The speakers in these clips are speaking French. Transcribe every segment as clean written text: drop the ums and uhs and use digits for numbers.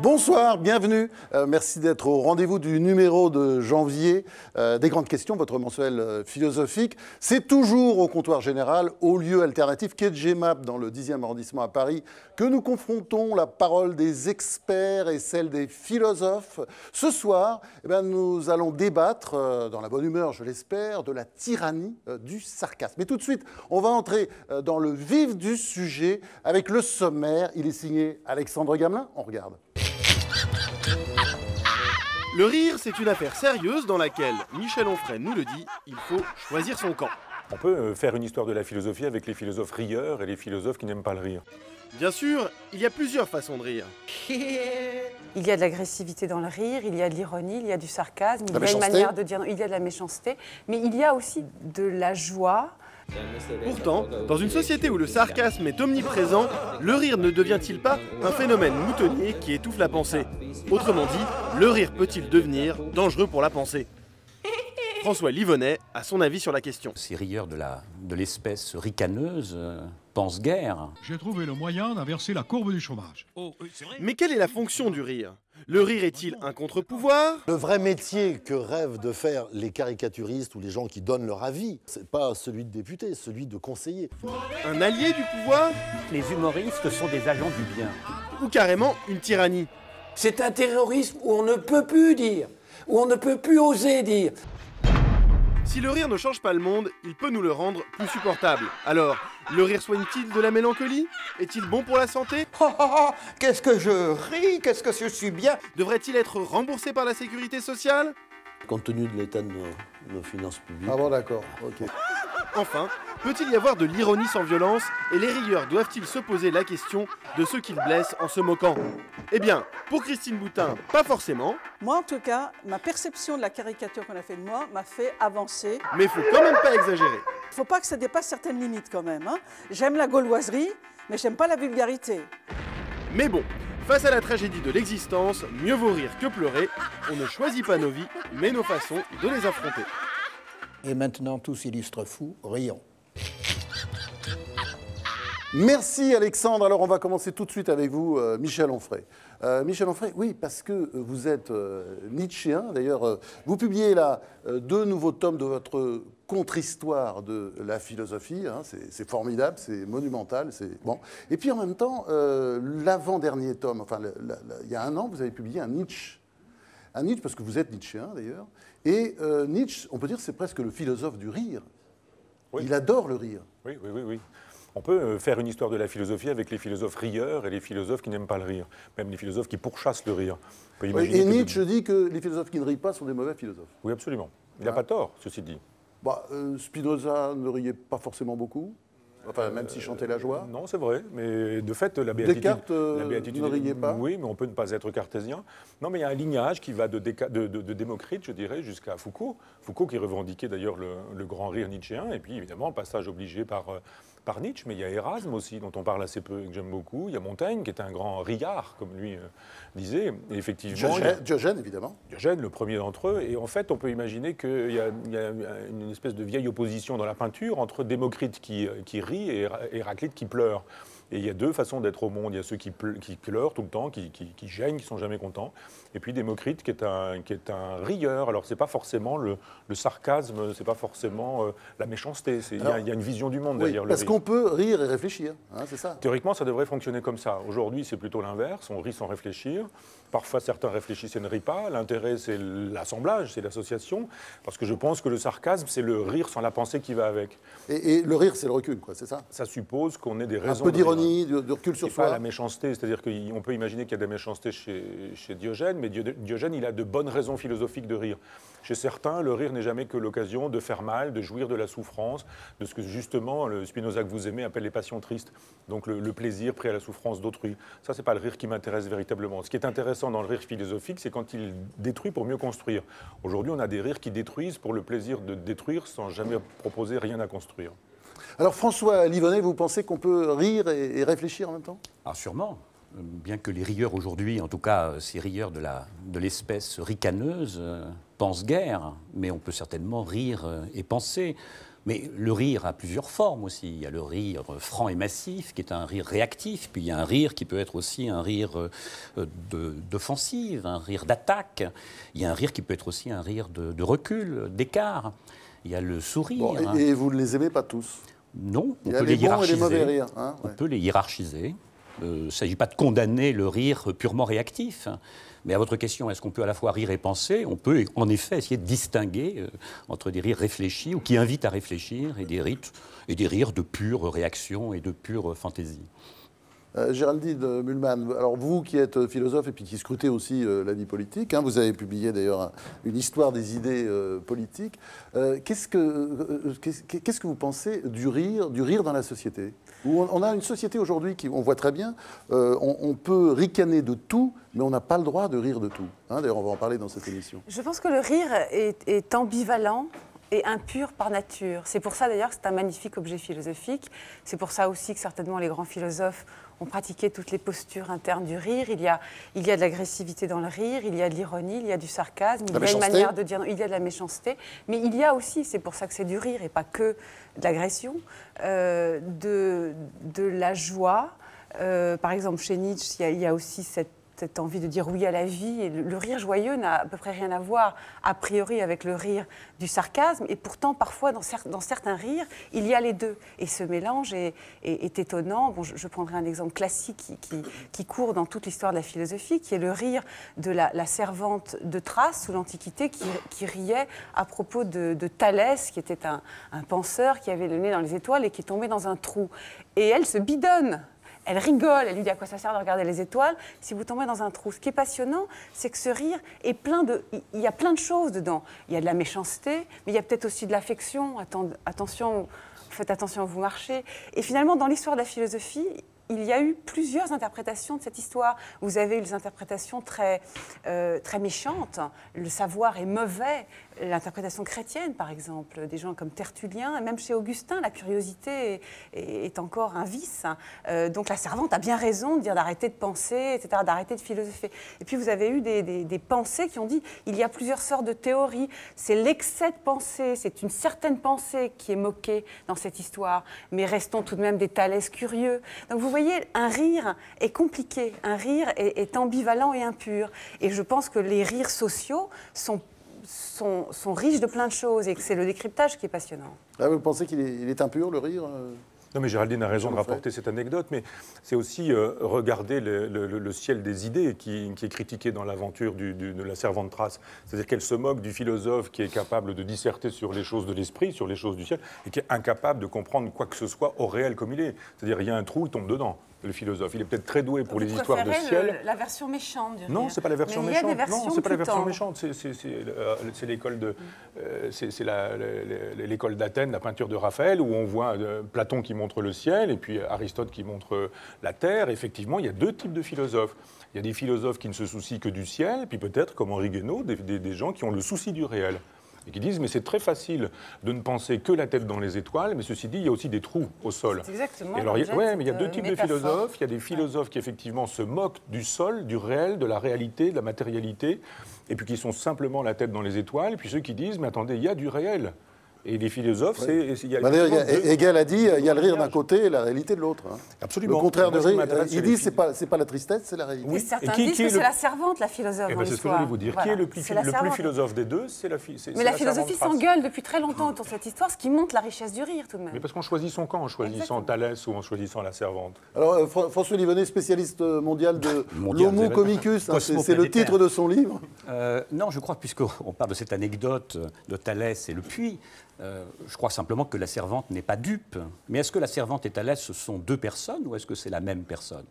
Bonsoir, bienvenue. Merci d'être au rendez-vous du numéro de janvier des Grandes Questions, votre mensuel philosophique. C'est toujours au comptoir général, au lieu alternatif qu'est GEMAP dans le 10e arrondissement à Paris, que nous confrontons la parole des experts et celle des philosophes. Ce soir, nous allons débattre, dans la bonne humeur, je l'espère, de la tyrannie du sarcasme. Mais tout de suite, on va entrer dans le vif du sujet avec le sommaire. Il est signé Alexandre Gamelin. On regarde. Le rire, c'est une affaire sérieuse dans laquelle, Michel Onfray nous le dit, il faut choisir son camp. On peut faire une histoire de la philosophie avec les philosophes rieurs et les philosophes qui n'aiment pas le rire. Bien sûr, il y a plusieurs façons de rire. Il y a de l'agressivité dans le rire, il y a de l'ironie, il y a du sarcasme, il y a une méchanceté. manière de dire, il y a de la méchanceté, mais il y a aussi de la joie. Pourtant, dans une société où le sarcasme est omniprésent, le rire ne devient-il pas un phénomène moutonnier qui étouffe la pensée? Autrement dit, le rire peut-il devenir dangereux pour la pensée? François Livonnet a son avis sur la question. Ces rieurs de l'espèce ricaneuse pensent guère. J'ai trouvé le moyen d'inverser la courbe du chômage. Mais quelle est la fonction du rire? Le rire est-il un contre-pouvoir? Le vrai métier que rêvent de faire les caricaturistes ou les gens qui donnent leur avis, c'est pas celui de député, celui de conseiller. Un allié du pouvoir? Les humoristes sont des agents du bien. Ou carrément une tyrannie? C'est un terrorisme où on ne peut plus dire, où on ne peut plus oser dire. Si le rire ne change pas le monde, il peut nous le rendre plus supportable. Alors, le rire soigne-t-il de la mélancolie? Est-il bon pour la santé? Qu'est-ce que je ris, qu'est-ce que je suis bien. Devrait-il être remboursé par la sécurité sociale? Compte tenu de l'état de nos finances publiques. Ah bon, d'accord, ok. Enfin, peut-il y avoir de l'ironie sans violence et les rieurs doivent-ils se poser la question de ceux qu'ils blessent en se moquant? Eh bien, pour Christine Boutin, pas forcément. Moi, en tout cas, ma perception de la caricature qu'on a fait de moi m'a fait avancer. Mais faut quand même pas exagérer. Il ne faut pas que ça dépasse certaines limites quand même. J'aime la gauloiserie, mais j'aime pas la vulgarité. Mais bon, face à la tragédie de l'existence, mieux vaut rire que pleurer. On ne choisit pas nos vies, mais nos façons de les affronter. Et maintenant, tous illustres fous, rions. Merci Alexandre. Alors on va commencer tout de suite avec vous, Michel Onfray. Michel Onfray, oui, parce que vous êtes nietzschéen. D'ailleurs, vous publiez là 2 nouveaux tomes de votre contre-histoire de la philosophie. Hein, c'est formidable, c'est monumental. Bon. Et puis en même temps, l'avant-dernier tome, enfin il y a un an, vous avez publié un Nietzsche. Un Nietzsche, parce que vous êtes nietzschéen d'ailleurs. Et Nietzsche, on peut dire, c'est presque le philosophe du rire. Oui. Il adore le rire. Oui, oui, oui, oui. On peut faire une histoire de la philosophie avec les philosophes rieurs et les philosophes qui n'aiment pas le rire. Même les philosophes qui pourchassent le rire. On peut imaginer et Nietzsche dit que les philosophes qui ne rient pas sont des mauvais philosophes. Oui, absolument. Il n'a pas tort, ceci dit. Bah, Spinoza ne riait pas forcément beaucoup. Enfin, même s'il chantait la joie. Non, c'est vrai. Mais de fait, la béatitude... Descartes ne riait pas. Oui, mais on peut ne pas être cartésien. Non, mais il y a un lignage qui va de Démocrite, je dirais, jusqu'à Foucault. Foucault qui revendiquait d'ailleurs le grand rire nietzschéen. Et puis, évidemment, passage obligé par Nietzsche. Mais il y a Erasme aussi, dont on parle assez peu et que j'aime beaucoup. Il y a Montaigne, qui est un grand riard, comme lui disait. Et effectivement... Diogène, évidemment. Diogène, le premier d'entre eux. Et en fait, on peut imaginer qu'il y a une espèce de vieille opposition dans la peinture entre Démocrite qui rit et Héraclite qui pleure. Et il y a 2 façons d'être au monde. Il y a ceux qui pleurent tout le temps, qui gênent, qui sont jamais contents. Et puis Démocrite qui est un rieur. Alors c'est pas forcément le sarcasme, c'est pas forcément la méchanceté. Il y a une vision du monde derrière le rire. Parce qu'on peut rire et réfléchir, hein, c'est ça. Théoriquement, ça devrait fonctionner comme ça. Aujourd'hui, c'est plutôt l'inverse. On rit sans réfléchir. Parfois, certains réfléchissent et ne rient pas. L'intérêt, c'est l'assemblage, c'est l'association. Parce que je pense que le sarcasme, c'est le rire sans la pensée qui va avec. Et le rire, c'est le recul, quoi, c'est ça. Ça suppose qu'on ait des raisons. Un peu d'ironie, de recul sur soi. Pas la méchanceté, c'est-à-dire qu'on peut imaginer qu'il y a des méchancetés chez Diogène, mais Diogène, il a de bonnes raisons philosophiques de rire. Chez certains, le rire n'est jamais que l'occasion de faire mal, de jouir de la souffrance, de ce que justement le Spinoza que vous aimez appelle les passions tristes. Donc le plaisir pris à la souffrance d'autrui. Ça, c'est pas le rire qui m'intéresse véritablement. Ce qui est intéressant dans le rire philosophique, c'est quand il détruit pour mieux construire. Aujourd'hui, on a des rires qui détruisent pour le plaisir de détruire sans jamais proposer rien à construire. Alors François Livonnet, vous pensez qu'on peut rire et réfléchir en même temps? Ah, sûrement. Bien que les rieurs aujourd'hui, en tout cas ces rieurs de l'espèce ricaneuse, pensent guère, mais on peut certainement rire et penser. Mais le rire a plusieurs formes aussi. Il y a le rire franc et massif, qui est un rire réactif, puis il y a un rire qui peut être aussi un rire d'offensive, un rire d'attaque. Il y a un rire qui peut être aussi un rire de recul, d'écart. Il y a le sourire. Bon, et vous ne les aimez pas tous? Non, on Il y a peut les les bons et hiérarchiser. les mauvais rires. Hein, On peut les hiérarchiser. Il ne s'agit pas de condamner le rire purement réactif. Mais à votre question, est-ce qu'on peut à la fois rire et penser? On peut en effet essayer de distinguer entre des rires réfléchis ou qui invitent à réfléchir et des rires de pure réaction et de pure fantaisie. Géraldine Mühlmann, alors vous qui êtes philosophe et puis qui scrutez aussi la vie politique, hein, vous avez publié d'ailleurs une histoire des idées politiques. Qu'est-ce que vous pensez du rire dans la société? Où on a une société aujourd'hui qui, on voit très bien, on peut ricaner de tout, mais on n'a pas le droit de rire de tout. Hein, d'ailleurs, on va en parler dans cette émission. Je pense que le rire est ambivalent et impur par nature. C'est pour ça d'ailleurs que c'est un magnifique objet philosophique. C'est pour ça aussi que certainement les grands philosophes ont pratiqué toutes les postures internes du rire. Il y a de l'agressivité dans le rire, il y a de l'ironie, il y a du sarcasme, il y a une manière de dire, il y a de la méchanceté, mais il y a aussi, c'est pour ça que c'est du rire et pas que de l'agression, de la joie. Par exemple, chez Nietzsche, il y a aussi cette envie de dire oui à la vie. Et le rire joyeux n'a à peu près rien à voir, a priori, avec le rire du sarcasme. Et pourtant, parfois, dans certains rires, il y a les deux. Et ce mélange est étonnant. Bon, je prendrai un exemple classique qui court dans toute l'histoire de la philosophie, qui est le rire de la servante de Thrace, sous l'Antiquité, qui riait à propos de Thalès, qui était un penseur qui avait le nez dans les étoiles et qui est tombé dans un trou. Et elle se bidonne. Elle rigole, elle lui dit à quoi ça sert de regarder les étoiles si vous tombez dans un trou. Ce qui est passionnant, c'est que ce rire est plein de... Il y a plein de choses dedans. Il y a de la méchanceté, mais il y a peut-être aussi de l'affection. Attention, faites attention où vous marchez. Et finalement, dans l'histoire de la philosophie, il y a eu plusieurs interprétations de cette histoire. Vous avez eu des interprétations très méchantes. Le savoir est mauvais. L'interprétation chrétienne, par exemple, des gens comme Tertullien, et même chez Augustin, la curiosité est encore un vice. Donc la servante a bien raison de dire d'arrêter de penser, etc., d'arrêter de philosopher. Et puis vous avez eu des pensées qui ont dit il y a plusieurs sortes de théories. C'est l'excès de pensée, c'est une certaine pensée qui est moquée dans cette histoire. Mais restons tout de même des Thalès curieux. Donc vous voyez, un rire est compliqué, un rire est ambivalent et impur. Et je pense que les rires sociaux sont riches de plein de choses et que c'est le décryptage qui est passionnant. Ah, vous pensez qu'il est impur, le rire? Non, mais Géraldine a raison de rapporter cette anecdote, mais c'est aussi regarder le ciel des idées qui est critiqué dans l'aventure de la servante Thrace. C'est-à-dire qu'elle se moque du philosophe qui est capable de disserter sur les choses de l'esprit, sur les choses du ciel, et qui est incapable de comprendre quoi que ce soit au réel comme il est. C'est-à-dire il y a un trou, il tombe dedans. Le philosophe, il est peut-être très doué pour les histoires de ciel. La version méchante du rire. Non, c'est pas la version mais méchante. Il y a des versions non, c'est pas la version tendres. méchante. C'est l'école de, c'est l'école d'Athènes, la peinture de Raphaël, où on voit Platon qui montre le ciel et puis Aristote qui montre la terre. Effectivement, il y a deux types de philosophes. Il y a des philosophes qui ne se soucient que du ciel, puis peut-être, comme Henri Guénaud, des gens qui ont le souci du réel. Et qui disent, mais c'est très facile de ne penser que la tête dans les étoiles, mais ceci dit, il y a aussi des trous au sol. C'est exactement. Et alors, mais il y a deux types de philosophes. Il y a des philosophes qui, effectivement, se moquent du sol, du réel, de la réalité, de la matérialité, et puis qui sont simplement la tête dans les étoiles, et puis ceux qui disent, mais attendez, il y a du réel. Et les philosophes, c'est... Hegel a dit, il y a le rire d'un côté et la réalité de l'autre. Hein. Absolument. Le contraire de rire, il dit, c'est pas la tristesse, c'est la réalité. Oui. Certains disent que c'est la servante, la philosophe, dans c'est ce que je voulais vous dire. Voilà. Qui est le plus philosophe des deux? C'est la Mais la philosophie s'engueule depuis très longtemps autour de cette histoire, ce qui montre la richesse du rire, tout de même. Mais parce qu'on choisit son camp, en choisissant Thalès ou en choisissant la servante. Alors, François Livonnet, spécialiste mondial de l'homo comicus, hein, c'est le titre de son livre. Non, je crois, puisqu'on parle de cette anecdote de Thalès et le puits, je crois simplement que la servante n'est pas dupe. Mais est-ce que la servante et Thalès, ce sont deux personnes ou est-ce que c'est la même personne?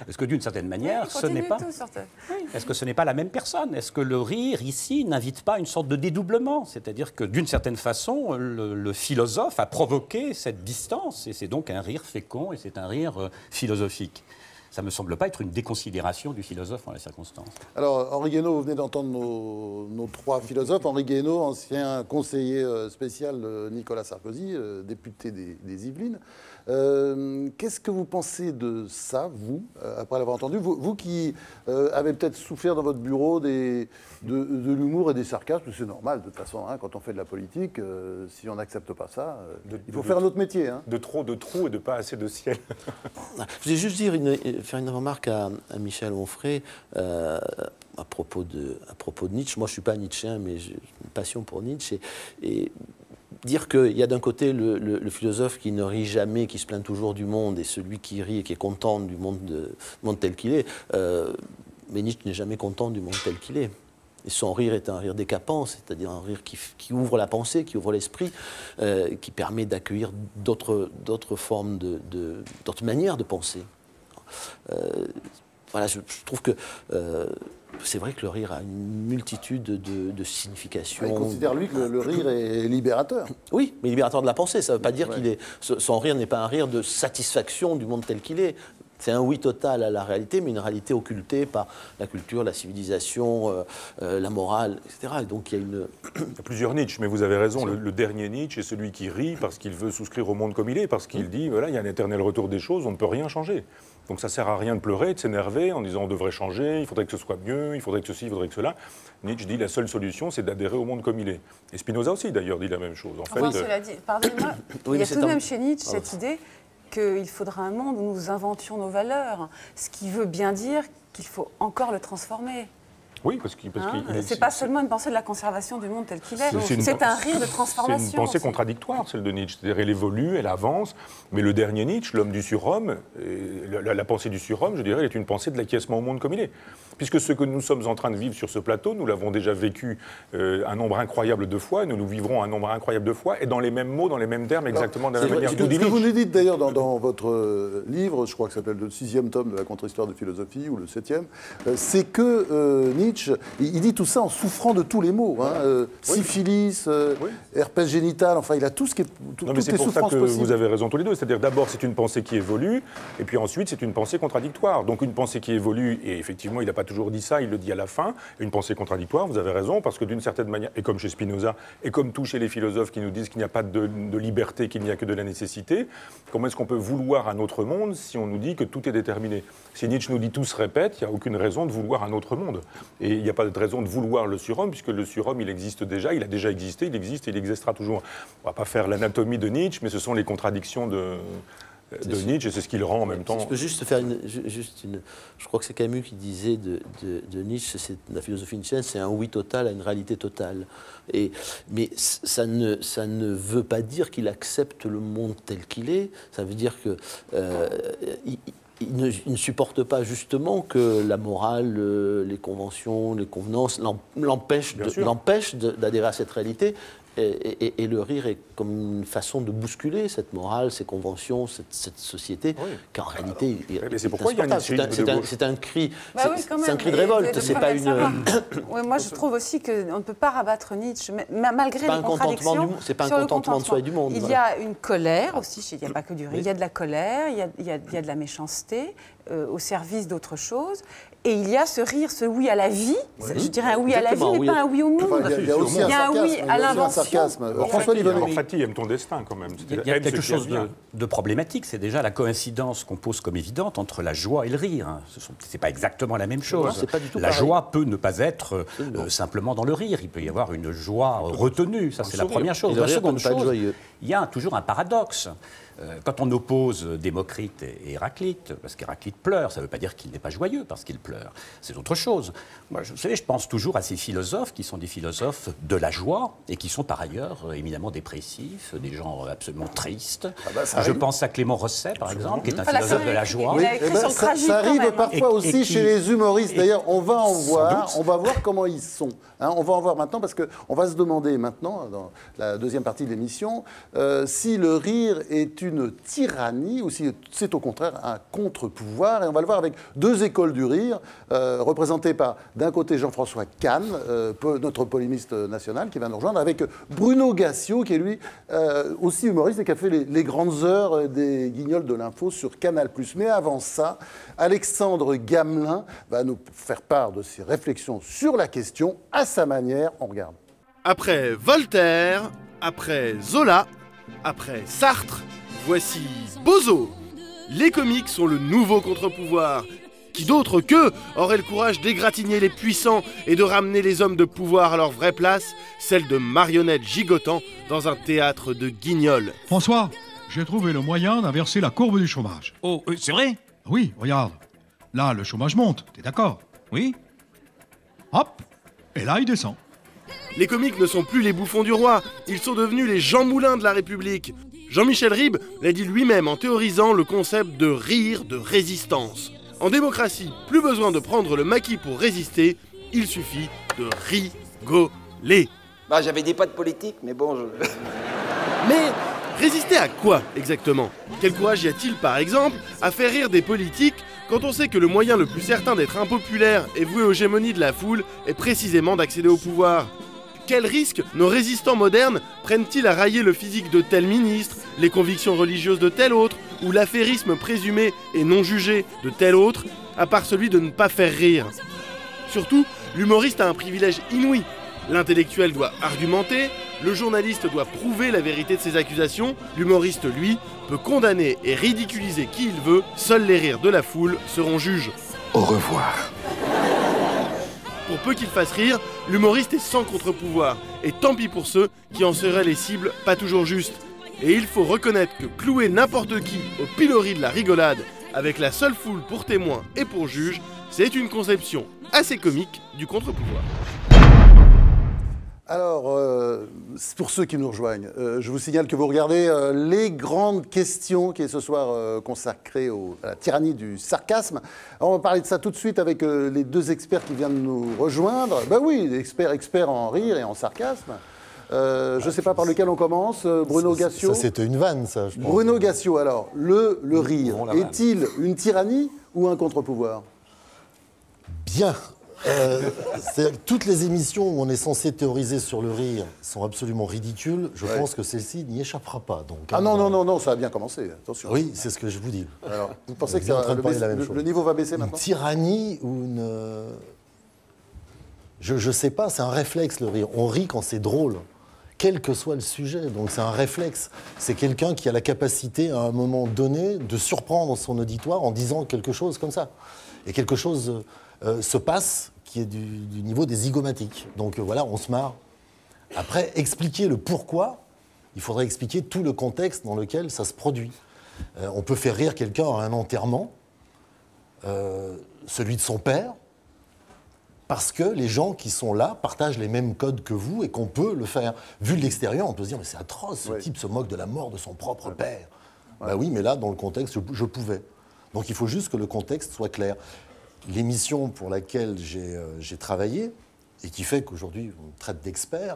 Est-ce que d'une certaine manière, ce n'est pas... Est-ce que ce n'est pas la même personne? Est-ce que le rire, ici, n'invite pas une sorte de dédoublement? C'est-à-dire que d'une certaine façon, le philosophe a provoqué cette distance et c'est donc un rire fécond et c'est un rire philosophique. Ça ne me semble pas être une déconsidération du philosophe en la circonstance. Alors, Henri Guénaud, vous venez d'entendre nos trois philosophes. Henri Guénaud, ancien conseiller spécial de Nicolas Sarkozy, député des Yvelines. Qu'est-ce que vous pensez de ça, vous, après l'avoir entendu, vous qui avez peut-être souffert dans votre bureau de l'humour et des sarcasmes, c'est normal de toute façon, hein, quand on fait de la politique, si on n'accepte pas ça, il faut faire un autre métier. Hein. De trop de trous et de pas assez de ciel. Je voulais juste faire une remarque à Michel Onfray à propos de Nietzsche. Moi, je ne suis pas nietzschéen, mais j'ai une passion pour Nietzsche. Et dire qu'il y a d'un côté le philosophe qui ne rit jamais, qui se plaint toujours du monde, et celui qui rit et qui est content du monde tel qu'il est. Mais Nietzsche n'est jamais content du monde tel qu'il est. Et son rire est un rire décapant, c'est-à-dire un rire qui ouvre la pensée, qui ouvre l'esprit, qui permet d'accueillir d'autres formes, d'autres manières de penser. Voilà, je trouve que c'est vrai que le rire a une multitude de significations. Il considère, lui, que le rire est libérateur. Oui, mais libérateur de la pensée. Ça ne veut pas dire qu'il est... Son rire n'est pas un rire de satisfaction du monde tel qu'il est. C'est un oui total à la réalité, mais une réalité occultée par la culture, la civilisation, la morale, etc. Et donc il y a une... Il y a plusieurs Nietzsche, mais vous avez raison. Le dernier Nietzsche est celui qui rit parce qu'il veut souscrire au monde comme il est, parce qu'il dit, voilà, il y a un éternel retour des choses, on ne peut rien changer. Donc ça ne sert à rien de pleurer, de s'énerver en disant on devrait changer, il faudrait que ce soit mieux, il faudrait que ceci, il faudrait que cela. Nietzsche dit la seule solution, c'est d'adhérer au monde comme il est. Et Spinoza aussi, d'ailleurs, dit la même chose. En fait, cela dit, pardonnez-moi, il y a tout de même chez Nietzsche cette idée qu'il faudra un monde où nous inventions nos valeurs, ce qui veut bien dire qu'il faut encore le transformer. Oui, parce qu'il c'est pas seulement une pensée de la conservation du monde tel qu'il est, c'est un rire de transformation. C'est une pensée contradictoire, celle de Nietzsche. C'est-à-dire elle évolue, elle avance, mais le dernier Nietzsche, l'homme du surhomme, la pensée du surhomme, je dirais, elle est une pensée de l'acquiescement au monde comme il est. Puisque ce que nous sommes en train de vivre sur ce plateau, nous l'avons déjà vécu un nombre incroyable de fois, et nous vivrons un nombre incroyable de fois, et dans les mêmes mots, dans les mêmes termes, exactement de la même manière. Ce que vous nous dites d'ailleurs dans votre livre, je crois que ça s'appelle le 6e tome de la contre-histoire de philosophie, ou le 7e, c'est que Nietzsche, il dit tout ça en souffrant de tous les maux. Hein, syphilis, herpès génital, enfin il a tout ce qui est toutes les souffrances possibles. C'est pour ça que vous avez raison tous les deux. C'est-à-dire d'abord c'est une pensée qui évolue, et puis ensuite c'est une pensée contradictoire. Donc une pensée qui évolue, et effectivement il n'a pas toujours dit ça, il le dit à la fin, une pensée contradictoire, vous avez raison, parce que d'une certaine manière, et comme chez Spinoza, et comme tout chez les philosophes qui nous disent qu'il n'y a pas de liberté, qu'il n'y a que de la nécessité, comment est-ce qu'on peut vouloir un autre monde si on nous dit que tout est déterminé? Si Nietzsche nous dit tout se répète, il n'y a aucune raison de vouloir un autre monde. Et il n'y a pas de raison de vouloir le surhomme, puisque le surhomme, il existe déjà, il a déjà existé, il existe et il existera toujours. On ne va pas faire l'anatomie de Nietzsche, mais ce sont les contradictions de Nietzsche, et c'est ce qui le rend en même temps. Je peux juste faire je crois que c'est Camus qui disait de Nietzsche, la philosophie nietzschéenne, c'est un oui total à une réalité totale. Mais ça ne veut pas dire qu'il accepte le monde tel qu'il est, ça veut dire que... Il ne supporte pas justement que la morale, les conventions, les convenances l'empêchent d'adhérer à cette réalité. Et le rire est comme une façon de bousculer cette morale, ces conventions, cette société, qu'en réalité, c'est un cri, c'est un cri de révolte. C'est pas une. Oui, moi, je trouve aussi qu'on ne peut pas rabattre Nietzsche, malgré les contradictions. C'est pas un contentement de soi et du monde. Il y a une colère aussi. Il n'y a pas que du rire. Il y a de la colère, il y a de la méchanceté au service d'autre chose. Et il y a ce rire, ce oui à la vie, je dirais un oui à la vie, mais pas un oui au monde. Il y a aussi un oui à l'invention. François Livonnet aime ton destin quand même. Il y a quelque chose de problématique, c'est déjà la coïncidence qu'on pose comme évidente entre la joie et le rire. C'est pas exactement la même chose. La joie peut ne pas être simplement dans le rire. Il peut y avoir une joie retenue. Ça, c'est la première chose. La seconde chose, il y a toujours un paradoxe. Quand on oppose Démocrite et Héraclite, parce qu'Héraclite pleure, ça ne veut pas dire qu'il n'est pas joyeux parce qu'il pleure. C'est autre chose. Moi, vous savez, je pense toujours à ces philosophes qui sont des philosophes de la joie et qui sont par ailleurs éminemment dépressifs, des gens absolument tristes. Je pense à Clément Rosset, par exemple, qui est un philosophe de la joie. Oui. Ça arrive parfois aussi chez les humoristes. D'ailleurs, on va voir comment ils sont. On va en voir maintenant parce qu'on va se demander maintenant, dans la deuxième partie de l'émission, si le rire est une tyrannie ou si c'est au contraire un contre-pouvoir. Et on va le voir avec deux écoles du rire, représentées par, d'un côté, Jean-François Kahn, notre polémiste national, qui va nous rejoindre, avec Bruno Gassio, qui est lui aussi humoriste et qui a fait les grandes heures des Guignols de l'info sur Canal+. Mais avant ça, Alexandre Gamelin va nous faire part de ses réflexions sur la question à sa manière. On regarde. Après Voltaire, après Zola, après Sartre, Voici Bozo. Les comiques sont le nouveau contre-pouvoir. Qui d'autre qu'eux aurait le courage d'égratigner les puissants et de ramener les hommes de pouvoir à leur vraie place, celle de marionnettes gigotant dans un théâtre de guignols. François, j'ai trouvé le moyen d'inverser la courbe du chômage. Oh, c'est vrai? Oui, regarde. Là, le chômage monte, t'es d'accord? Oui. Hop, et là, il descend. Les comiques ne sont plus les bouffons du roi, ils sont devenus les Jean Moulin de la République. Jean-Michel Ribes l'a dit lui-même en théorisant le concept de rire de résistance. En démocratie, plus besoin de prendre le maquis pour résister, il suffit de rigoler. Bah, j'avais des potes politiques, mais bon, Mais résister à quoi exactement? Quel courage y a-t-il par exemple à faire rire des politiques quand on sait que le moyen le plus certain d'être impopulaire et voué aux gémonies de la foule est précisément d'accéder au pouvoir? Quel risque nos résistants modernes prennent-ils à railler le physique de tel ministre, les convictions religieuses de tel autre, ou l'affairisme présumé et non jugé de tel autre, à part celui de ne pas faire rire? Surtout, l'humoriste a un privilège inouï. L'intellectuel doit argumenter, le journaliste doit prouver la vérité de ses accusations, l'humoriste, lui, peut condamner et ridiculiser qui il veut, seuls les rires de la foule seront juges. Au revoir. Pour peu qu'il fasse rire, l'humoriste est sans contre-pouvoir, et tant pis pour ceux qui en seraient les cibles pas toujours justes. Et il faut reconnaître que clouer n'importe qui au pilori de la rigolade, avec la seule foule pour témoin et pour juge, c'est une conception assez comique du contre-pouvoir. Alors, pour ceux qui nous rejoignent, je vous signale que vous regardez Les Grandes Questions, qui est ce soir consacrée à la tyrannie du sarcasme. Alors, on va parler de ça tout de suite avec les deux experts qui viennent de nous rejoindre. Ben oui, experts en rire et en sarcasme. Je ne sais pas par lequel on commence. Bruno Gassio. Ça, c'était une vanne, ça, je pense. Bruno Gassio, alors, le rire, est-il une tyrannie ou un contre-pouvoir? Bien. Toutes les émissions où on est censé théoriser sur le rire sont absolument ridicules. Je pense que celle-ci n'y échappera pas. Donc, ah non, ça a bien commencé, attention. Oui, c'est ce que je vous dis. Alors, vous pensez que le niveau va baisser maintenant? Une tyrannie ou une... Je ne sais pas, c'est un réflexe le rire. On rit quand c'est drôle, quel que soit le sujet. Donc c'est un réflexe. C'est quelqu'un qui a la capacité à un moment donné de surprendre son auditoire en disant quelque chose comme ça. Et quelque chose se passe qui est du niveau des zygomatiques. Donc voilà, on se marre. Après, expliquer le pourquoi, il faudrait expliquer tout le contexte dans lequel ça se produit. On peut faire rire quelqu'un à un enterrement, celui de son père, parce que les gens qui sont là partagent les mêmes codes que vous et qu'on peut le faire. Vu de l'extérieur, on peut se dire « mais c'est atroce, ce type se moque de la mort de son propre père ». Ben oui, mais là, dans le contexte, je pouvais. Donc il faut juste que le contexte soit clair. L'émission pour laquelle j'ai travaillé, et qui fait qu'aujourd'hui on me traite d'expert,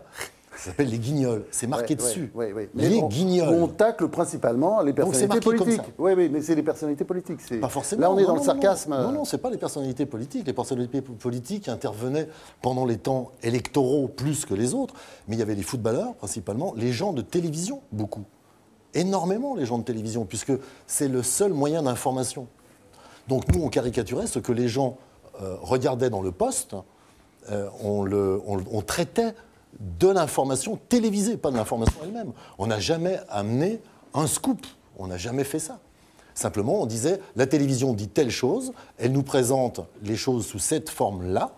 ça s'appelle Les Guignols. C'est marqué dessus. Les Guignols. On tacle principalement les personnalités politiques. Oui, mais c'est les personnalités politiques. Pas forcément. Là, on est dans le sarcasme. Non, c'est pas les personnalités politiques. Les personnalités politiques intervenaient pendant les temps électoraux plus que les autres, mais il y avait les footballeurs principalement, les gens de télévision, beaucoup. Énormément, les gens de télévision, puisque c'est le seul moyen d'information. Donc nous, on caricaturait ce que les gens regardaient dans le poste, on traitait de l'information télévisée, pas de l'information elle-même. On n'a jamais amené un scoop, on n'a jamais fait ça. Simplement, on disait, la télévision dit telle chose, elle nous présente les choses sous cette forme-là,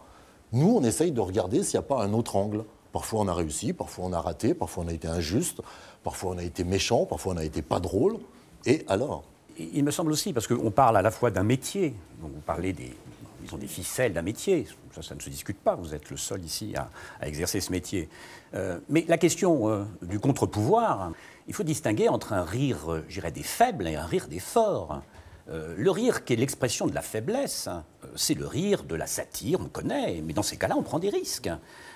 nous, on essaye de regarder s'il n'y a pas un autre angle. Parfois, on a réussi, parfois, on a raté, parfois, on a été injuste, parfois, on a été méchant, parfois, on a été pas drôle, et alors ? Il me semble aussi, parce qu'on parle à la fois d'un métier, donc vous parlez des ficelles d'un métier, ça ne se discute pas, vous êtes le seul ici à exercer ce métier. Mais la question du contre-pouvoir, il faut distinguer entre un rire, je dirais, des faibles et un rire des forts. Le rire qui est l'expression de la faiblesse, c'est le rire de la satire, on connaît, mais dans ces cas-là, on prend des risques.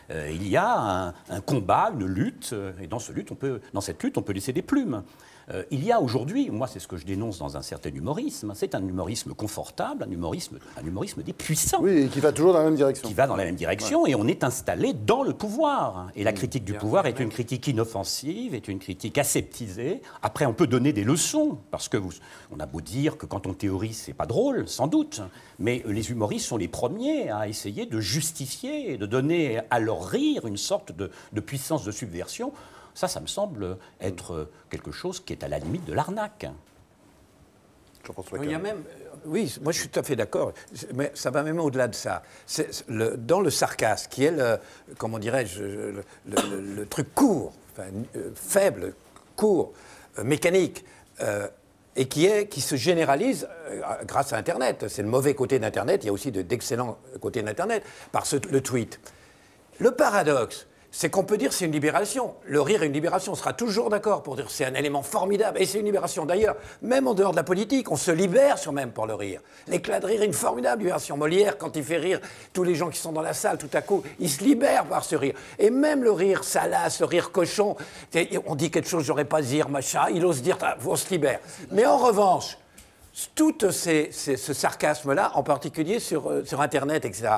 Il y a un combat, une lutte, et dans cette lutte, on peut laisser des plumes. Il y a aujourd'hui, moi c'est ce que je dénonce dans un certain humorisme, c'est un humorisme confortable, un humorisme des puissants. Oui, et qui va toujours dans la même direction. Qui va dans la même direction, et on est installé dans le pouvoir. Et la critique du pouvoir est une critique inoffensive, est une critique aseptisée. Après, on peut donner des leçons, parce que on a beau dire que quand on théorise, c'est pas drôle, sans doute, mais les humoristes sont les premiers à essayer de justifier et de donner à leur rire une sorte de puissance de subversion. Ça me semble être quelque chose qui est à la limite de l'arnaque. Il y a même, oui, moi je suis tout à fait d'accord, mais ça va même au-delà de ça. Dans le sarcasme, qui est comment dirais-je, le truc court, enfin, faible, court, mécanique, et qui se généralise grâce à Internet. C'est le mauvais côté d'Internet, il y a aussi d'excellents côtés d'Internet, par le tweet. Le paradoxe, c'est qu'on peut dire que c'est une libération. Le rire est une libération. On sera toujours d'accord pour dire que c'est un élément formidable. Et c'est une libération. D'ailleurs, même en dehors de la politique, on se libère sur même pour le rire. L'éclat de rire est une formidable libération. Molière, quand il fait rire tous les gens qui sont dans la salle, tout à coup, il se libère par ce rire. Et même le rire salace, le rire cochon, on dit quelque chose, j'aurais pas à dire, machin, il ose dire, on se libère. Mais en revanche, tout ce sarcasme-là, en particulier sur Internet, etc.,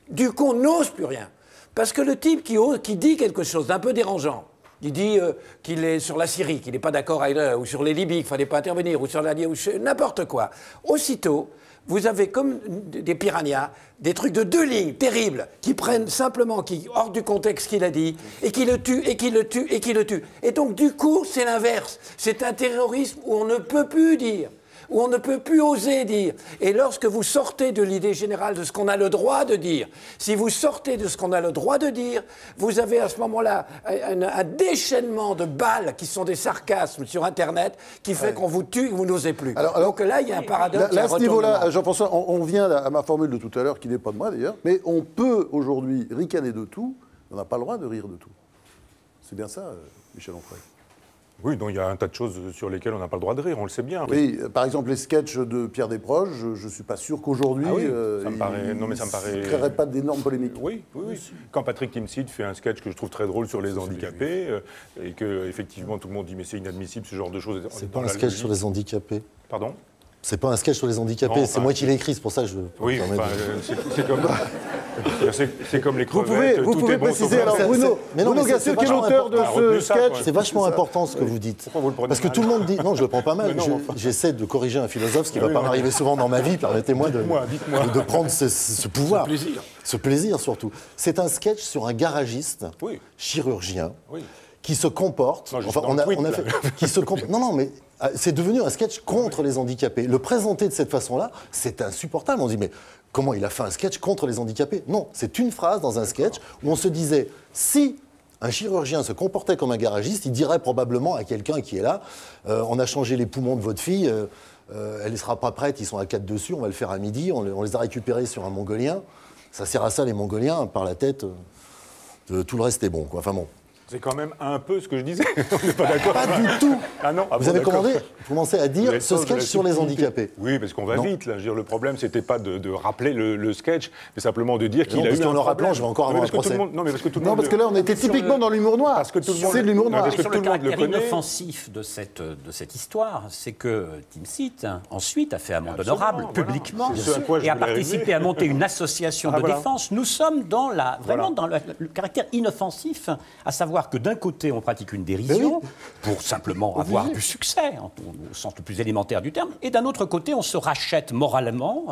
du coup, on n'ose plus rien. Parce que le type qui dit quelque chose d'un peu dérangeant, il dit qu'il est sur la Syrie, qu'il n'est pas d'accord avec ou sur les Libyes, qu'il ne fallait pas intervenir, ou sur la n'importe quoi. Aussitôt, vous avez comme des piranhas, des trucs de 2 lignes terribles, qui prennent simplement, hors du contexte qu'il a dit, et qui le tuent, et qui le tuent, et qui le tuent. Et donc, du coup, c'est l'inverse. C'est un terrorisme où on ne peut plus dire, où on ne peut plus oser dire. Et lorsque vous sortez de l'idée générale de ce qu'on a le droit de dire, si vous sortez de ce qu'on a le droit de dire, vous avez à ce moment-là un déchaînement de balles qui sont des sarcasmes sur Internet qui fait qu'on vous tue et que vous n'osez plus. Donc là, il y a un paradoxe. Là, à ce niveau-là, Jean-François, on vient à ma formule de tout à l'heure, qui n'est pas de moi d'ailleurs, mais on peut aujourd'hui ricaner de tout, on n'a pas le droit de rire de tout. C'est bien ça, Michel Onfray. Oui, donc il y a un tas de choses sur lesquelles on n'a pas le droit de rire, on le sait bien. Oui, par exemple les sketchs de Pierre Desproges, je ne suis pas sûr qu'aujourd'hui, ça me paraît, ne créerait pas d'énormes polémiques. Oui. Quand Patrick Timsit fait un sketch que je trouve très drôle sur les handicapés, et que effectivement tout le monde dit mais c'est inadmissible ce genre de choses. C'est pas un sketch sur les handicapés. Pardon ? C'est pas un sketch sur les handicapés, c'est moi qui l'ai écrit, c'est pour ça que je... Oui, c'est comme les crevettes, vous pouvez préciser, alors Bruno Gassel, qui est l'auteur de ce sketch. C'est vachement important ce que vous dites. Parce que tout le monde dit... Non, je le prends pas mal. J'essaie de corriger un philosophe, ce qui ne va pas m'arriver souvent dans ma vie. Permettez-moi de prendre ce pouvoir. Ce plaisir, surtout. C'est un sketch sur un garagiste chirurgien qui se comporte... Non, mais... C'est devenu un sketch contre les handicapés. Le présenter de cette façon-là, c'est insupportable. On dit, mais comment il a fait un sketch contre les handicapés? Non, c'est une phrase dans un sketch où on se disait, si un chirurgien se comportait comme un garagiste, il dirait probablement à quelqu'un qui est là, on a changé les poumons de votre fille, elle ne sera pas prête, ils sont à 4 dessus, on va le faire à midi, on les a récupérés sur un Mongolien. Ça sert à ça, les Mongoliens, par la tête, tout le reste est bon, quoi. Enfin bon. C'est quand même un peu ce que je disais. On n'est pas d'accord. Pas du tout. Ah non. Vous avez commencé à dire ce sketch sur les handicapés. Oui, parce qu'on va vite. Là. Je veux dire, le problème, c'était pas de rappeler le sketch, mais simplement de dire qu'il a eu un problème. Parce qu'en le rappelant, je vais encore avoir un procès. Non, mais parce que tout le monde. Non, parce que là, on était typiquement dans l'humour noir. Parce que tout le monde. C'est de l'humour noir. Parce que le caractère inoffensif de cette histoire, c'est que Timsit, ensuite, a fait amende honorable publiquement et a participé à monter une association de défense. Nous sommes vraiment dans le caractère inoffensif, à savoir que d'un côté, on pratique une dérision pour simplement avoir du succès, au sens le plus élémentaire du terme, et d'un autre côté, on se rachète moralement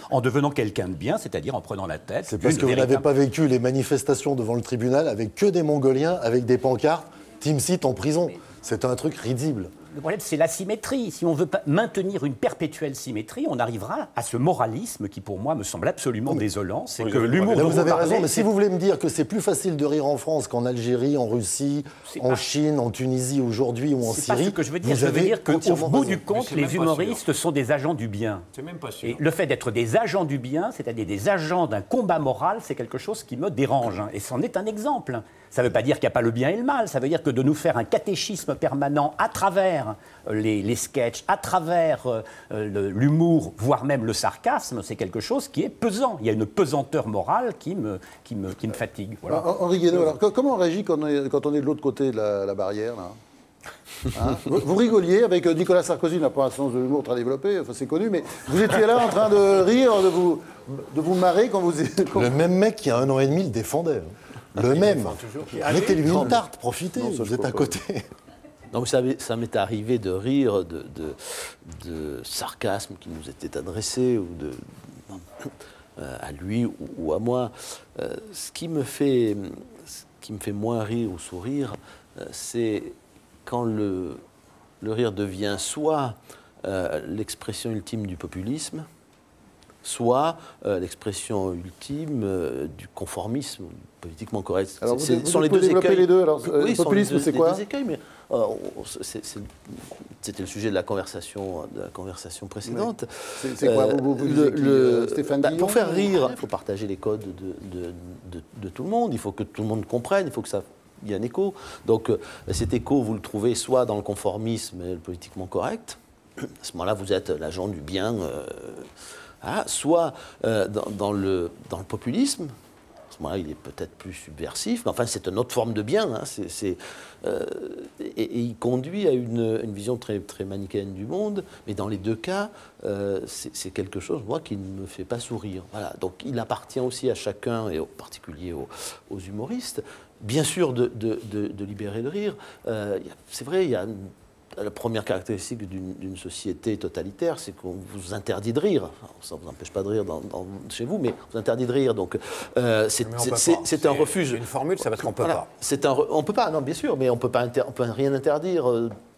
en devenant quelqu'un de bien, c'est-à-dire en prenant la tête. C'est parce que vous n'avez pas vécu les manifestations devant le tribunal avec que des Mongoliens, avec des pancartes, Timsit en prison. C'est un truc risible. Le problème, c'est la symétrie. Si on veut maintenir une perpétuelle symétrie, on arrivera à ce moralisme qui, pour moi, me semble absolument désolant. C'est que l'humour... Vous avez raison, mais si vous voulez me dire que c'est plus facile de rire en France qu'en Algérie, en Russie, en Chine, en Tunisie aujourd'hui ou en Syrie... C'est pas ce que je veux dire. Je veux dire qu'au bout du compte, les humoristes sont des agents du bien. C'est même pas sûr. Et le fait d'être des agents du bien, c'est-à-dire des agents d'un combat moral, c'est quelque chose qui me dérange. Et c'en est un exemple. Ça ne veut pas dire qu'il n'y a pas le bien et le mal. Ça veut dire que de nous faire un catéchisme permanent à travers les sketchs, à travers l'humour, voire même le sarcasme, c'est quelque chose qui est pesant. Il y a une pesanteur morale qui me fatigue. Voilà. Henri Guénaud, alors comment on réagit quand on est de l'autre côté de la barrière là hein, vous rigoliez avec Nicolas Sarkozy, n'a pas un sens de l'humour très développé, enfin, c'est connu, mais vous étiez là en train de rire, de vous marrer quand vous... Le même mec qui a 1 an et demi le défendait. Le même. Mettez-lui une tarte, profitez, vous êtes à côté. Donc ça m'est arrivé de rire de sarcasme qui nous était adressé, ou à lui ou à moi. Ce qui me fait moins rire ou sourire, c'est quand le rire devient soit l'expression ultime du populisme, soit l'expression ultime du conformisme politiquement correct. Alors, ce sont les deux écueils. Les deux. Alors, oui, le populisme, c'est quoi? Deux écueils, mais c'était le sujet de la conversation précédente. Oui. C'est quoi vous Stéphane Guillon, pour faire rire, il faut partager les codes de tout le monde. Il faut que tout le monde comprenne. Il faut que il y ait un écho. Donc, cet écho, vous le trouvez soit dans le conformisme et le politiquement correct. À ce moment-là, vous êtes l'agent du bien. Soit dans le populisme. À ce moment-là, il est peut-être plus subversif, mais enfin, c'est une autre forme de bien. Et il conduit à une vision très, très manichéenne du monde, mais dans les deux cas, c'est quelque chose, moi, qui ne me fait pas sourire. Voilà. Donc, il appartient aussi à chacun, et en particulier aux humoristes, bien sûr, de libérer le rire. C'est vrai, il y a la première caractéristique d'une société totalitaire, c'est qu'on vous interdit de rire. Alors, ça ne vous empêche pas de rire chez vous, mais on vous interdit de rire. Donc, c'est un refuge. Une formule, c'est parce qu'on ne peut pas. On ne peut pas, non, bien sûr, mais on ne peut rien interdire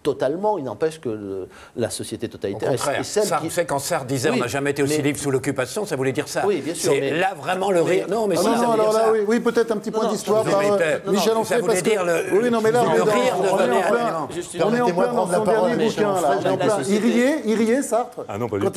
totalement. Il n'empêche que la société totalitaire est celle qui... Quand Sartre disait on n'a jamais été aussi libre sous l'occupation, ça voulait dire ça. Oui, bien sûr. C'est là vraiment le rire. Non, mais alors là, oui, peut-être un petit point d'histoire par Michel Onfray. Ça voulait dire oui, non, mais là, on est en plein dans son dernier bouquin. Il riait, Sartre, ah non, pas du tout,